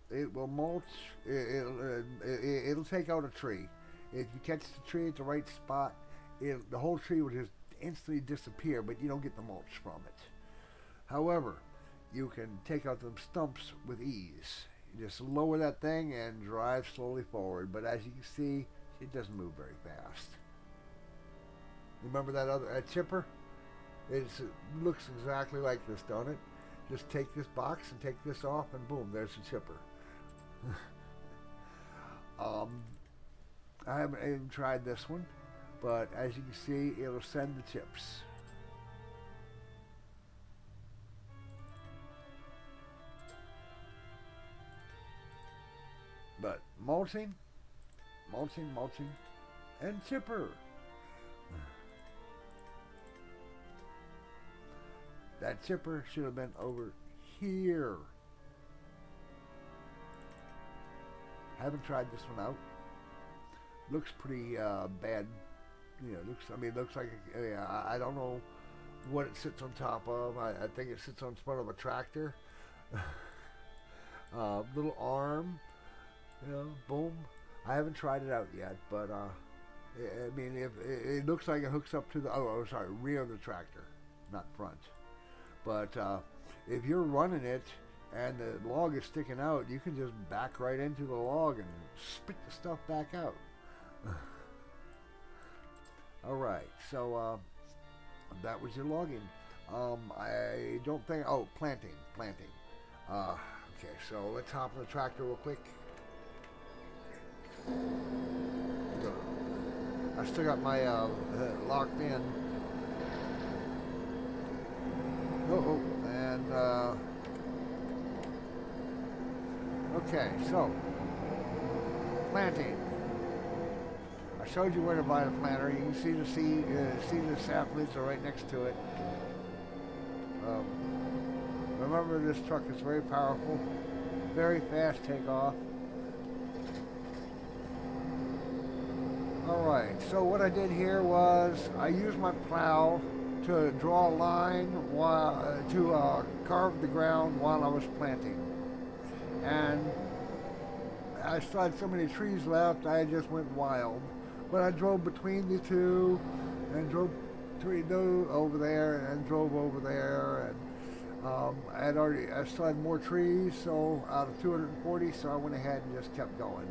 It will mulch. It'll take out a tree. If you catch the tree at the right spot, the whole tree will just instantly disappear, but you don't get the mulch from it. However, you can take out them stumps with ease. You just lower that thing and drive slowly forward. But as you can see, it doesn't move very fast. Remember that chipper? It looks exactly like this, don't it? Just take this box and take this off, and boom, there's the chipper. I haven't even tried this one, but as you can see, it'll send the chips. But mulching, and chipper. That chipper should have been over here. Haven't tried this one out. looks pretty bad. You know, looks like I don't know what it sits on top of. I think it sits on front of a tractor. Little arm, you know, boom. I haven't tried it out yet, but I mean, if it looks like it hooks up to the rear of the tractor, not front. But if you're running it and the log is sticking out, you can just back right into the log and spit the stuff back out. All right, so that was your logging. I don't think. Oh, planting. Okay, so let's hop on the tractor real quick. I still got my locked in. And okay, so planting. I showed you where to buy the planter. You can see the saplings are right next to it. Remember, this truck is very powerful, very fast takeoff. Alright, so what I did here was I used my plow to draw a line to carve the ground while I was planting. And I still had so many trees left, I just went wild. But I drove between the two and drove over there and drove over there. And I still had more trees, so out of 240, so I went ahead and just kept going.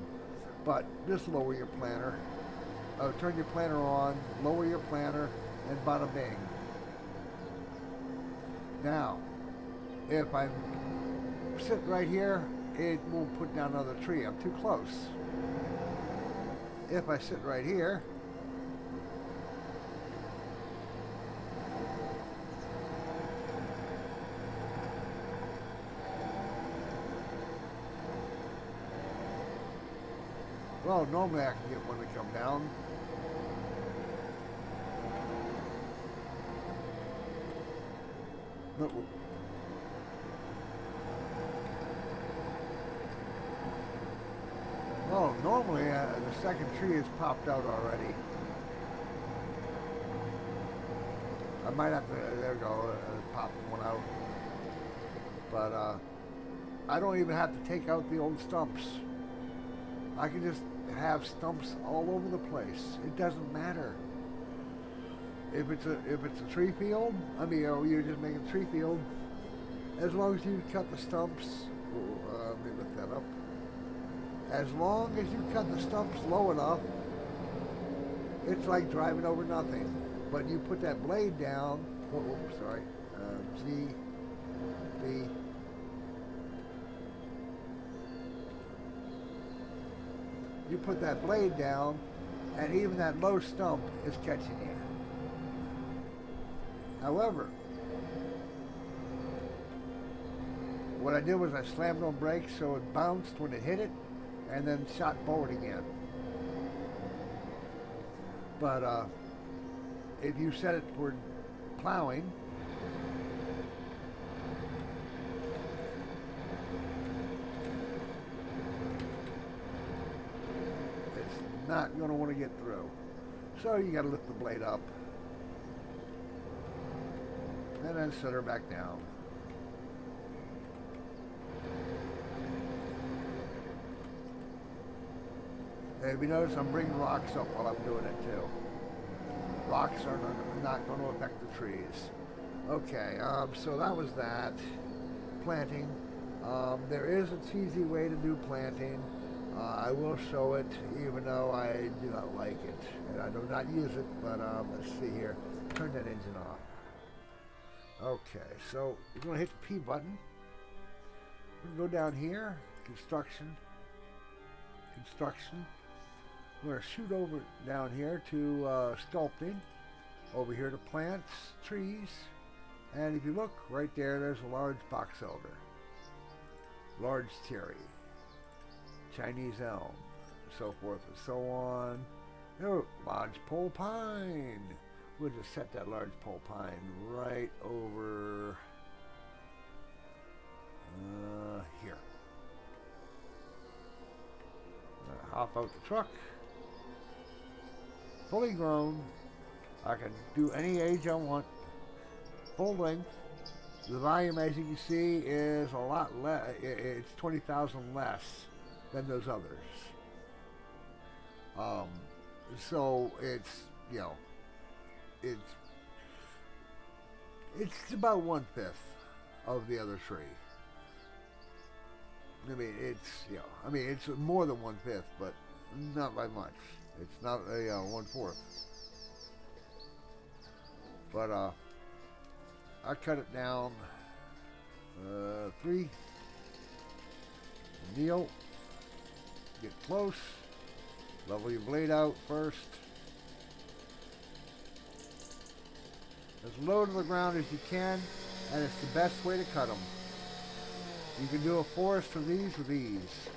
But just lower your planter. Turn your planter on, lower your planter, and bada bing. Now, if I sit right here, it won't put down another tree. I'm too close. If I sit right here, well, normally I can get one to come down. Well, normally the second tree has popped out already. I might have to, there we go, pop one out. But I don't even have to take out the old stumps. I can just have stumps all over the place. It doesn't matter. If it's a tree field, I mean, you're just making a tree field. As long as you cut the stumps, let me lift that up. As long as you cut the stumps low enough, it's like driving over nothing. But you put that blade down. G, B. You put that blade down, and even that low stump is catching you. However, what I did was I slammed on brakes so it bounced when it hit it, and then shot forward again. But if you set it toward plowing, it's not going to want to get through. So you got to lift the blade up and then set her back down. And if you notice, I'm bringing rocks up while I'm doing it too. Rocks are not going to affect the trees. Okay, so that was that. Planting. There is a cheesy way to do planting. I will show it, even though I do not like it. And I do not use it, but let's see here. Turn that engine off. Okay, so we're going to hit the P button. We're going to go down here. Construction. We're going to shoot over down here to sculpting. Over here to plants, trees. And if you look right there, there's a large box elder. Large cherry. Chinese elm. So forth and so on. Oh, lodgepole pine. We'll just set that lodgepole pine right over here. Hop out the truck. fully grown. I can do any age I want, full length. The volume, as you can see, is a lot less. It's 20,000 less than those others. So it's, you know, it's about 1/5 of the other tree. I mean, it's more than 1/5, but not by much. It's not a 1/4. But I cut it down 3. Kneel. Get close. Level your blade out first. As low to the ground as you can, and it's the best way to cut them. You can do a forest of these with ease.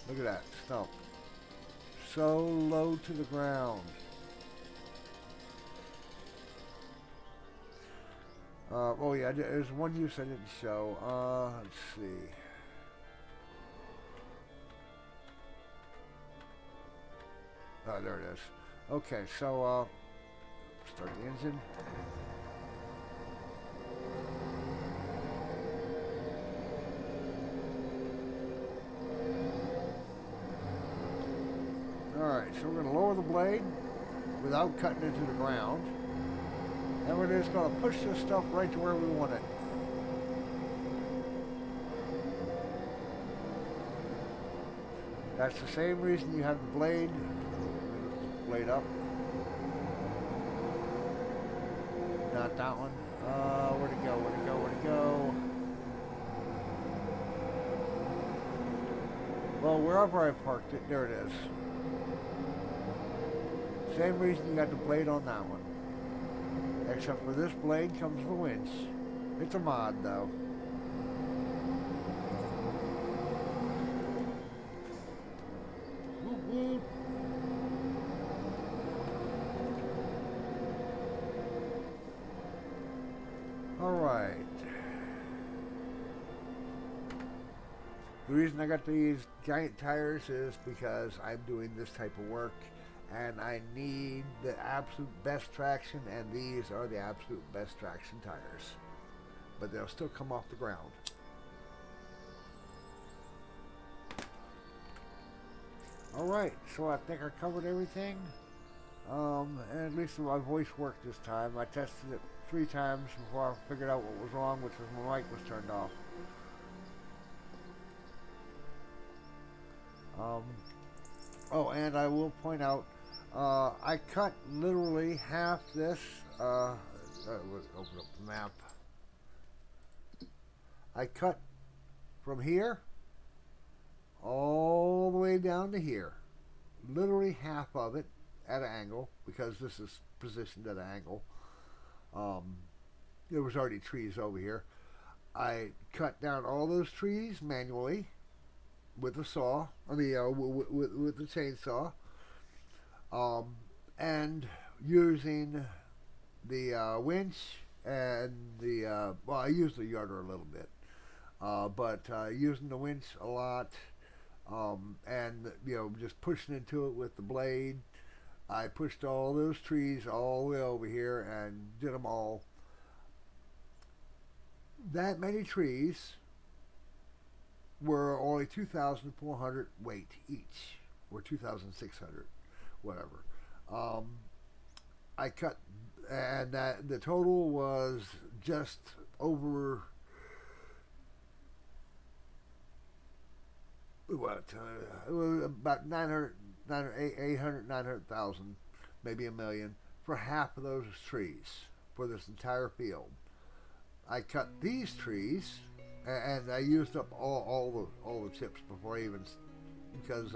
Look at that stump. So low to the ground. Oh yeah, there's one use I didn't show. Let's see. Oh, there it is. Okay, so start the engine. Alright, so we're going to lower the blade without cutting into the ground. And we're just going to push this stuff right to where we want it. That's the same reason you have the blade. Blade up. Not that one. Where'd it go? Where'd it go? Where'd it go? Well, wherever I parked it, there it is. Same reason you got the blade on that one. Except for this blade comes the winch. It's a mod though. Whoop, whoop. Alright. The reason I got these giant tires is because I'm doing this type of work and I need the absolute best traction, and these are the absolute best traction tires. But they'll still come off the ground. Alright, so I think I covered everything. And at least my voice worked this time. I tested it 3 times before I figured out what was wrong, which was my mic was turned off. Oh, and I will point out, I cut literally half this. Open up the map. I cut from here all the way down to here. Literally half of it at an angle, because this is positioned at an angle. There was already trees over here. I cut down all those trees manually with the saw. I mean, with the chainsaw. And using the winch and the well, I used the yarder a little bit, but using the winch a lot, and just pushing into it with the blade. I pushed all those trees all the way over here and did them all. That many trees were only 2,400 weight each, or 2,600, whatever. I cut, and that the total was just over what? It was about 900,000, maybe $1 million for half of those trees for this entire field. I cut these trees, and I used up all the chips before I even, because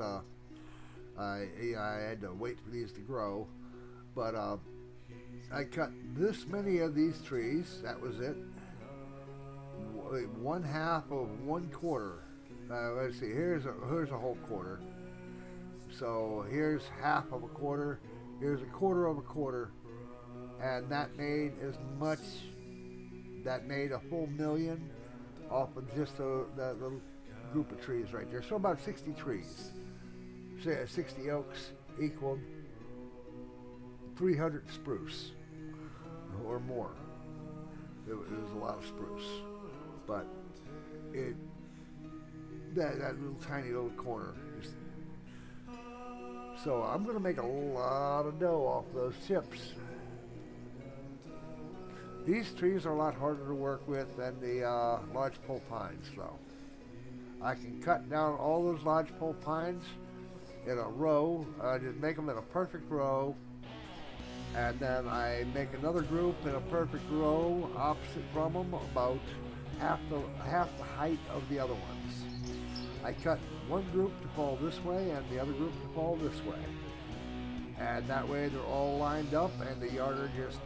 I had to wait for these to grow. But I cut this many of these trees. That was it. 1/2 of 1/4. Let's see. Here's a whole quarter. So here's half of a quarter. Here's a quarter of a quarter, and that made as much. That made a full $1 million off of just the group of trees right there. So about 60 trees. 60 oaks equaled 300 spruce or more. It was a lot of spruce, but that little tiny little corner. So I'm going to make a lot of dough off those chips. These trees are a lot harder to work with than the lodgepole pines, though. I can cut down all those lodgepole pines in a row, just make them in a perfect row, and then I make another group in a perfect row opposite from them, about half the height of the other ones. I cut one group to fall this way and the other group to fall this way, and that way they're all lined up, and the yarder just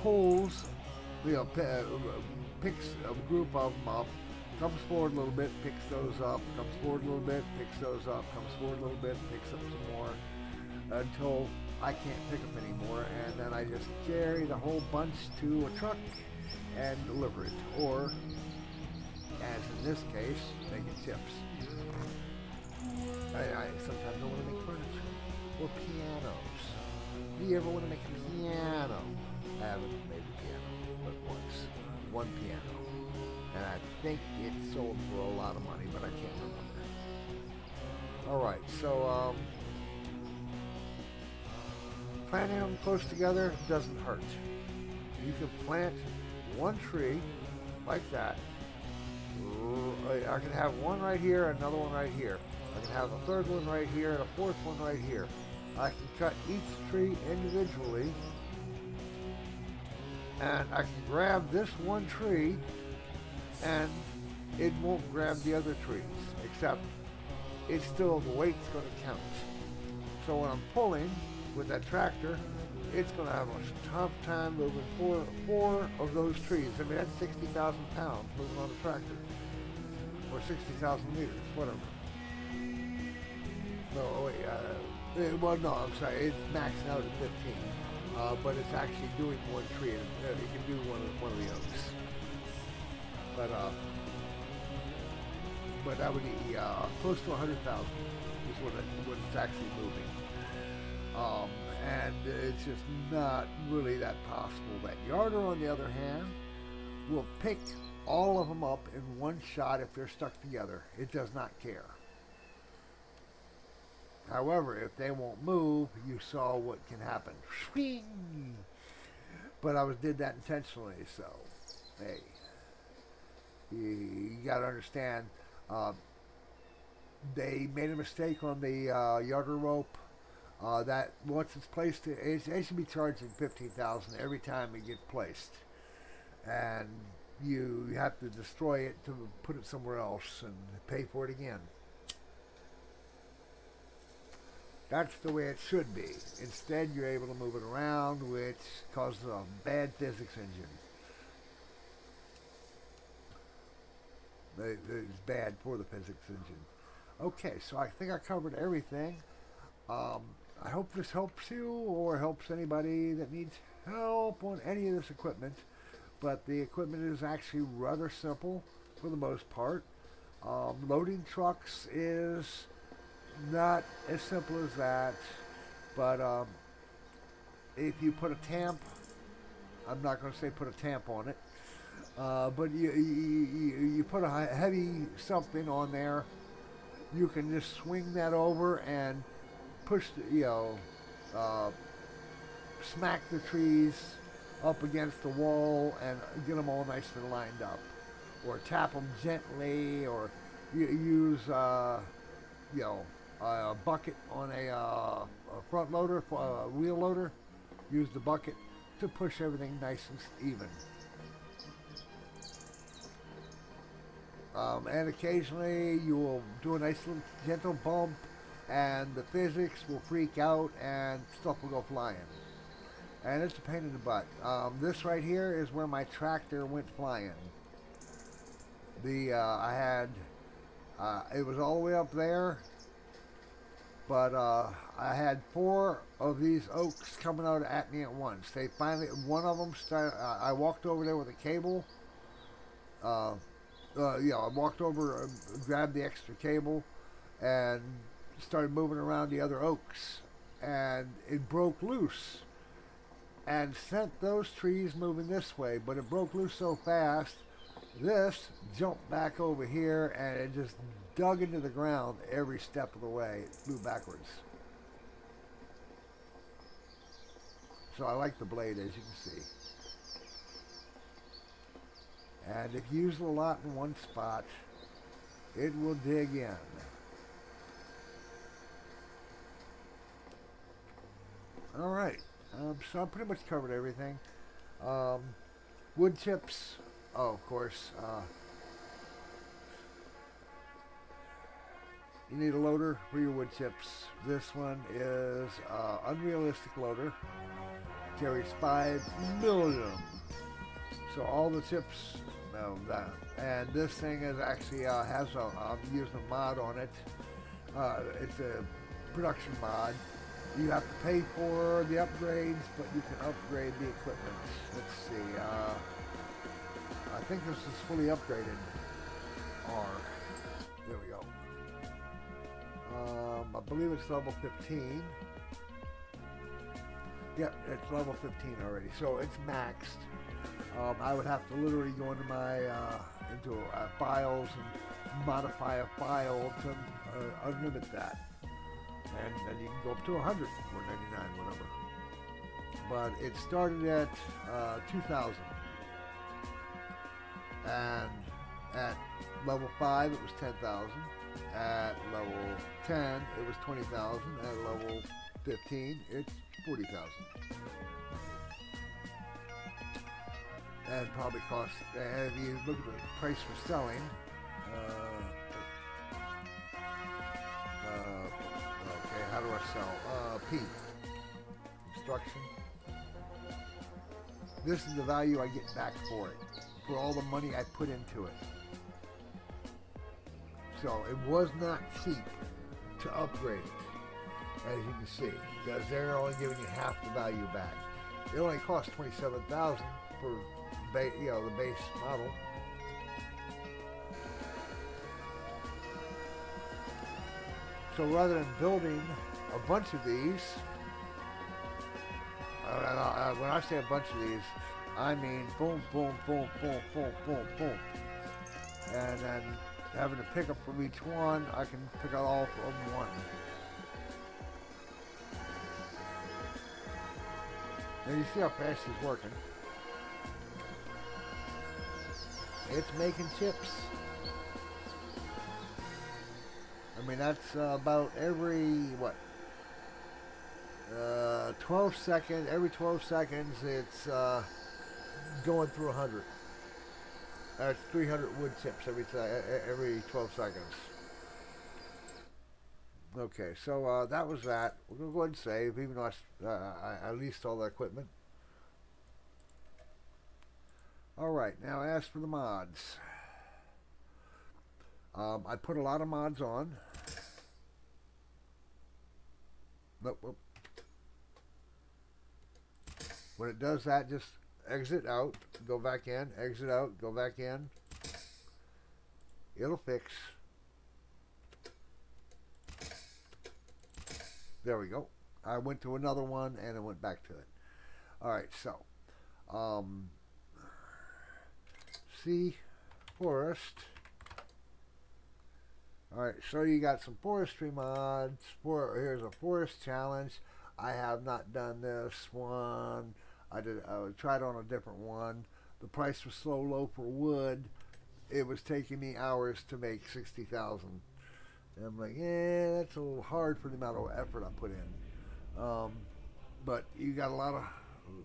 pulls, picks a group of them up, comes forward a little bit, picks those up, comes forward a little bit, picks those up, comes forward a little bit, picks up some more, until I can't pick them anymore, and then I just carry the whole bunch to a truck and deliver it, or, as in this case, making chips. I sometimes I want to make furniture, or pianos. Do you ever want to make a piano? I haven't made a piano, but once. One piano. And I think it sold for a lot of money, but I can't remember. Alright, so planting them close together doesn't hurt. You can plant one tree like that. I can have one right here, another one right here. I can have a third one right here and a fourth one right here. I can cut each tree individually, and I can grab this one tree and it won't grab the other trees, except it's still, the weight's going to count. So when I'm pulling with that tractor, it's going to have a tough time moving four of those trees. I mean, that's 60,000 pounds moving on a tractor, or 60,000 liters, whatever. No, wait, well, no, I'm sorry, it's maxed out at 15, but it's actually doing one tree, and it can do one of the oaks. But that would be close to 100,000 is what it's actually moving. And it's just not really that possible. That yarder, on the other hand, will pick all of them up in one shot if they're stuck together. It does not care. However, if they won't move, you saw what can happen. Swing! But I did that intentionally, so hey, you got to understand. They made a mistake on the yarder rope. That once it's placed, it should be charging $15,000 every time it gets placed, and you have to destroy it to put it somewhere else and pay for it again. That's the way it should be. Instead, you're able to move it around, which causes a bad physics engine. It's bad for the physics engine. Okay, so I think I covered everything. I hope this helps you, or helps anybody that needs help on any of this equipment. But the equipment is actually rather simple for the most part. Loading trucks is not as simple as that, but if you put a tamp, I'm not going to say put a tamp on it, but you put a heavy something on there, you can just swing that over and push smack the trees up against the wall and get them all nicely lined up, or tap them gently, or use a bucket on a front loader, a wheel loader. Use the bucket to push everything nice and even. And occasionally you will do a nice little gentle bump, and the physics will freak out and stuff will go flying. And it's a pain in the butt. This right here is where my tractor went flying. It was all the way up there, but I had 4 of these oaks coming out at me at once. They finally, one of them started, I walked over there with a cable. I walked over, grabbed the extra cable, and started moving around the other oaks, and it broke loose and sent those trees moving this way, but it broke loose so fast, this jumped back over here and it just dug into the ground every step of the way. It flew backwards. So I like the blade, as you can see. And if you use it a lot in one spot, it will dig in. All right, so I pretty much covered everything. Wood chips, oh, of course. You need a loader for your wood chips. This one is unrealistic loader. Carries 5 million. So all the chips, no, that. And this thing is actually has a, I'm using a mod on it. It's a production mod. You have to pay for the upgrades, but you can upgrade the equipment. Let's see. I think this is fully upgraded. R. There we go. I believe it's level 15. Yep, it's level 15 already, so it's maxed. I would have to literally go into my files and modify a file to unlimit that, and then you can go up to 100 or 99, whatever. But it started at 2,000, and at level 5 it was 10,000. At level 10 it was 20,000. At level 15 it's 40,000. And probably cost, and if you look at the price for selling, okay, how do I sell? P. Instruction. This is the value I get back for it, for all the money I put into it. So it was not cheap to upgrade it, as you can see, because they're only giving you half the value back. It only cost $27,000 for the base model. So rather than building a bunch of these, when I say a bunch of these, I mean boom, boom, boom, boom, boom, boom, boom, and then having to pick up from each one, I can pick out all from one. And you see how fast it's working. It's making chips. I mean, that's about every, 12 seconds, every 12 seconds it's going through 100. That's 300 wood chips every 12 seconds. Okay, so that was that. We're going to go ahead and save, even though I leased all the equipment. Alright, now as for the mods. I put a lot of mods on. Nope. When it does that, just exit out, go back in, exit out, go back in. It'll fix. There we go. I went to another one and I went back to it. Alright, so see, forest. Alright, so you got some forestry mods. Here's a forest challenge. I have not done this one. I tried on a different one. The price was so low for wood, it was taking me hours to make 60,000. And I'm like, yeah, that's a little hard for the amount of effort I put in. But you got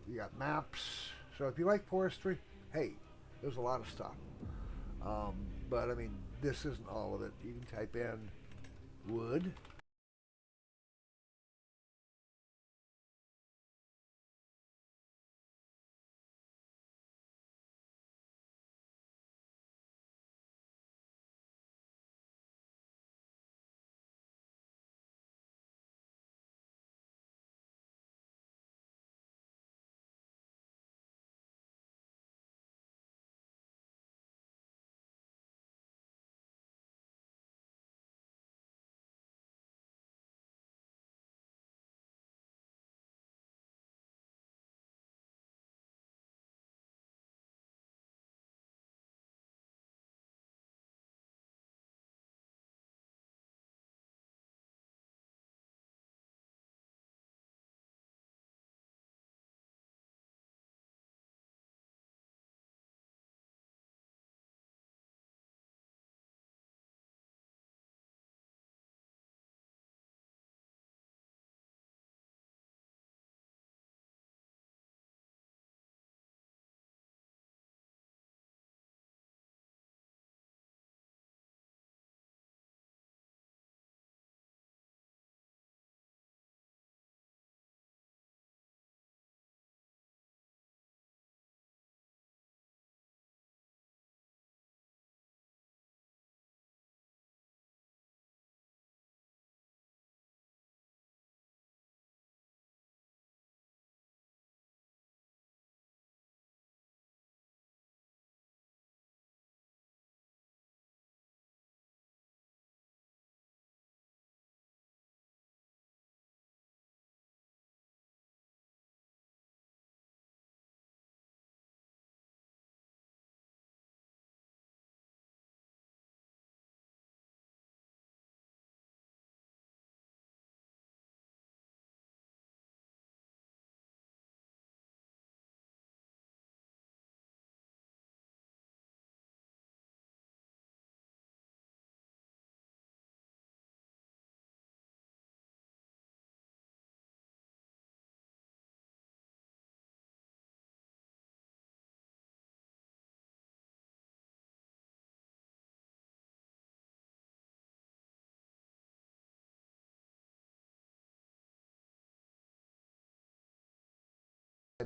you got maps. So if you like forestry, hey, there's a lot of stuff. But I mean, this isn't all of it. You can type in wood.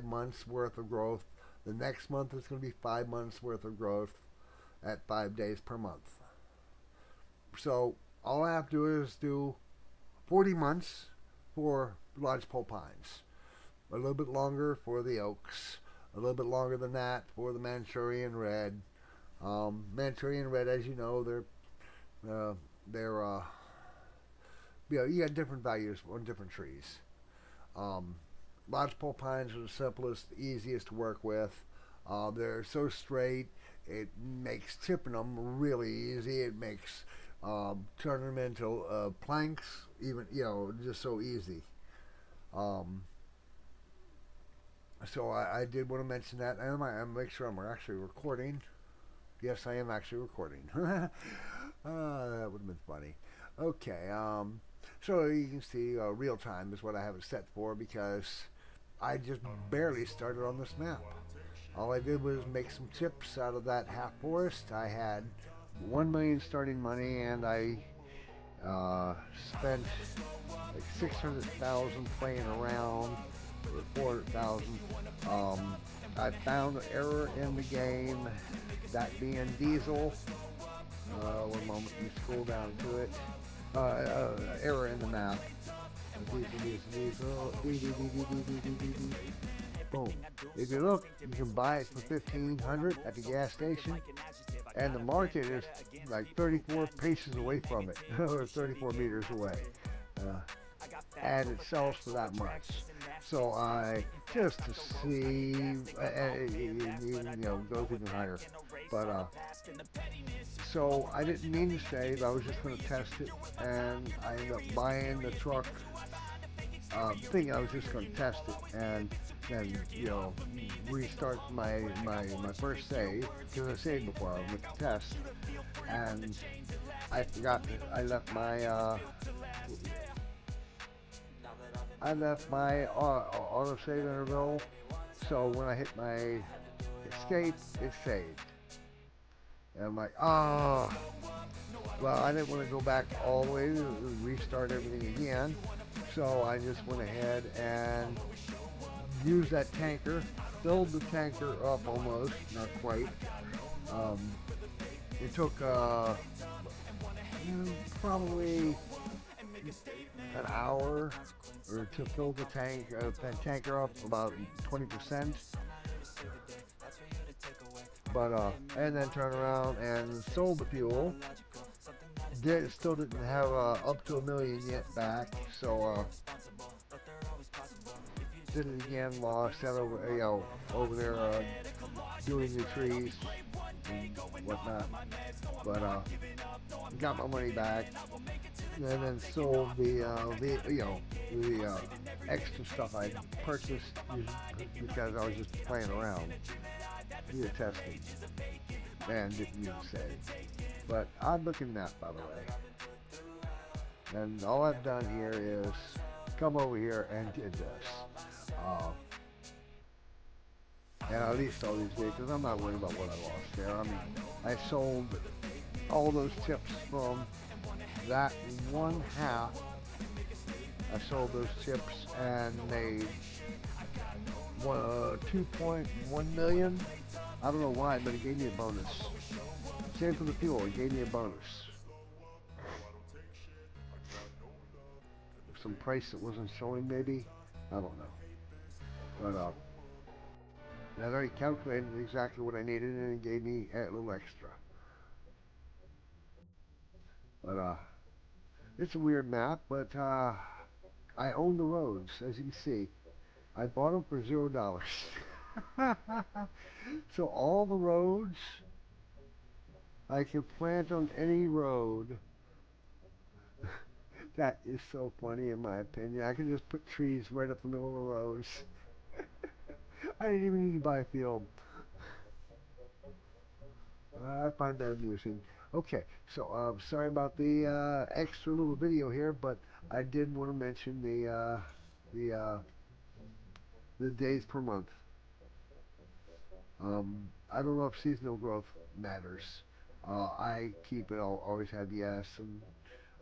months worth of growth. The next month is going to be 5 months worth of growth at 5 days per month. So all I have to do is do 40 months for lodgepole pines, a little bit longer for the oaks, a little bit longer than that for the Manchurian red. Manchurian red, as you know, they're you got different values on different trees. Lodgepole pines are the simplest, easiest to work with. They're so straight, it makes chipping them really easy. It makes turning them into planks even, just so easy. Um, so I did want to mention that, and I make sure I'm actually recording. Yes, I am actually recording. That would have been funny. Okay, so you can see real time is what I have it set for because I just barely started on this map. All I did was make some chips out of that half forest. I had 1 million starting money, and I spent like 600,000 playing around, or 400,000. I found an error in the game, that being diesel. One moment, you scroll down to it. Error in the map. Diesel. Boom. If you look, you can buy it for 1,500 at the gas station, and the market is like 34 paces away from it, or 34 meters away, and it sells for that much. So I just to see, goes even higher. But so I didn't mean to save. I was just going to test it, and I ended up buying the truck. Thinking I was just going to test it, and then restart my first save because I saved before I went to test, and I forgot that I left my auto save interval. So when I hit my escape, it saved. And I'm like, well, I didn't want to go back all the way to restart everything again. So I just went ahead and used that tanker, filled the tanker up almost, not quite. It took probably an hour or to fill the tanker up about 20%. But and then turn around and sold the fuel. Still didn't have up to 1 million yet back, so did it again while I sat over there doing the trees and whatnot. But got my money back, and then sold the extra stuff I purchased because I was just playing around, testing, and didn't need to save. But I'm looking at that, by the way. And all I've done here is come over here and did this. And I leased all these vehicles. I'm not worried about what I lost there. I mean, I sold all those chips from that one half. I sold those chips and made 2.1 million. I don't know why, but it gave me a bonus. Same for the fuel, it gave me a bonus. Some price that wasn't showing maybe? I don't know. But I already calculated exactly what I needed and it gave me a little extra. But it's a weird map, but I own the roads, as you can see. I bought them for $0. So all the roads, I can plant on any road. That is so funny in my opinion. I can just put trees right up the middle of the roads. I didn't even need to buy a field. I find that amusing. Okay, so sorry about the extra little video here, but I did want to mention the days per month. I don't know if seasonal growth matters. I keep it. I'll always have yes, and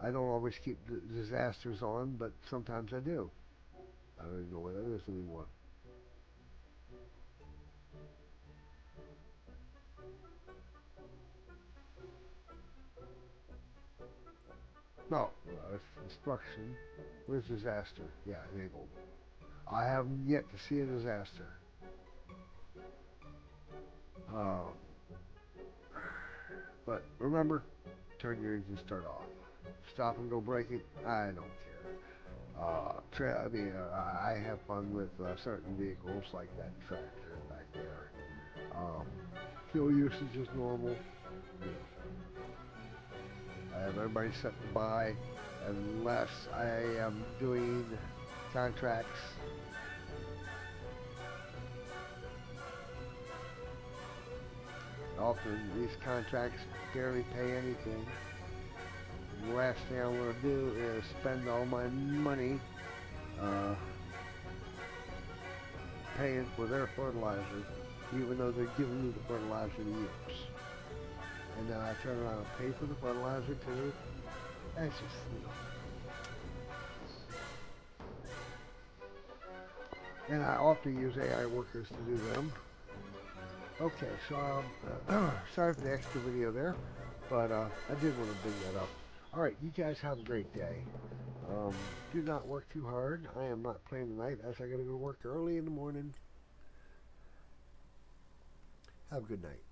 I don't always keep disasters on, but sometimes I do. I don't even know what that is anymore. No, instruction. Where's disaster? Yeah, enabled. I haven't yet to see a disaster. But remember, turn your engine start off. Stop and go break it. I don't care. I have fun with certain vehicles like that tractor back there. Fuel usage is normal. I have everybody set to buy unless I am doing contracts. Often these contracts barely pay anything. The last thing I want to do is spend all my money paying for their fertilizer, even though they're giving me the fertilizer to use. And then I turn around and pay for the fertilizer too. That's just, And I often use AI workers to do them. Okay, so sorry for the extra video there, but I did want to bring that up. Alright, you guys have a great day. Do not work too hard. I am not playing tonight as I gotta go to work early in the morning. Have a good night.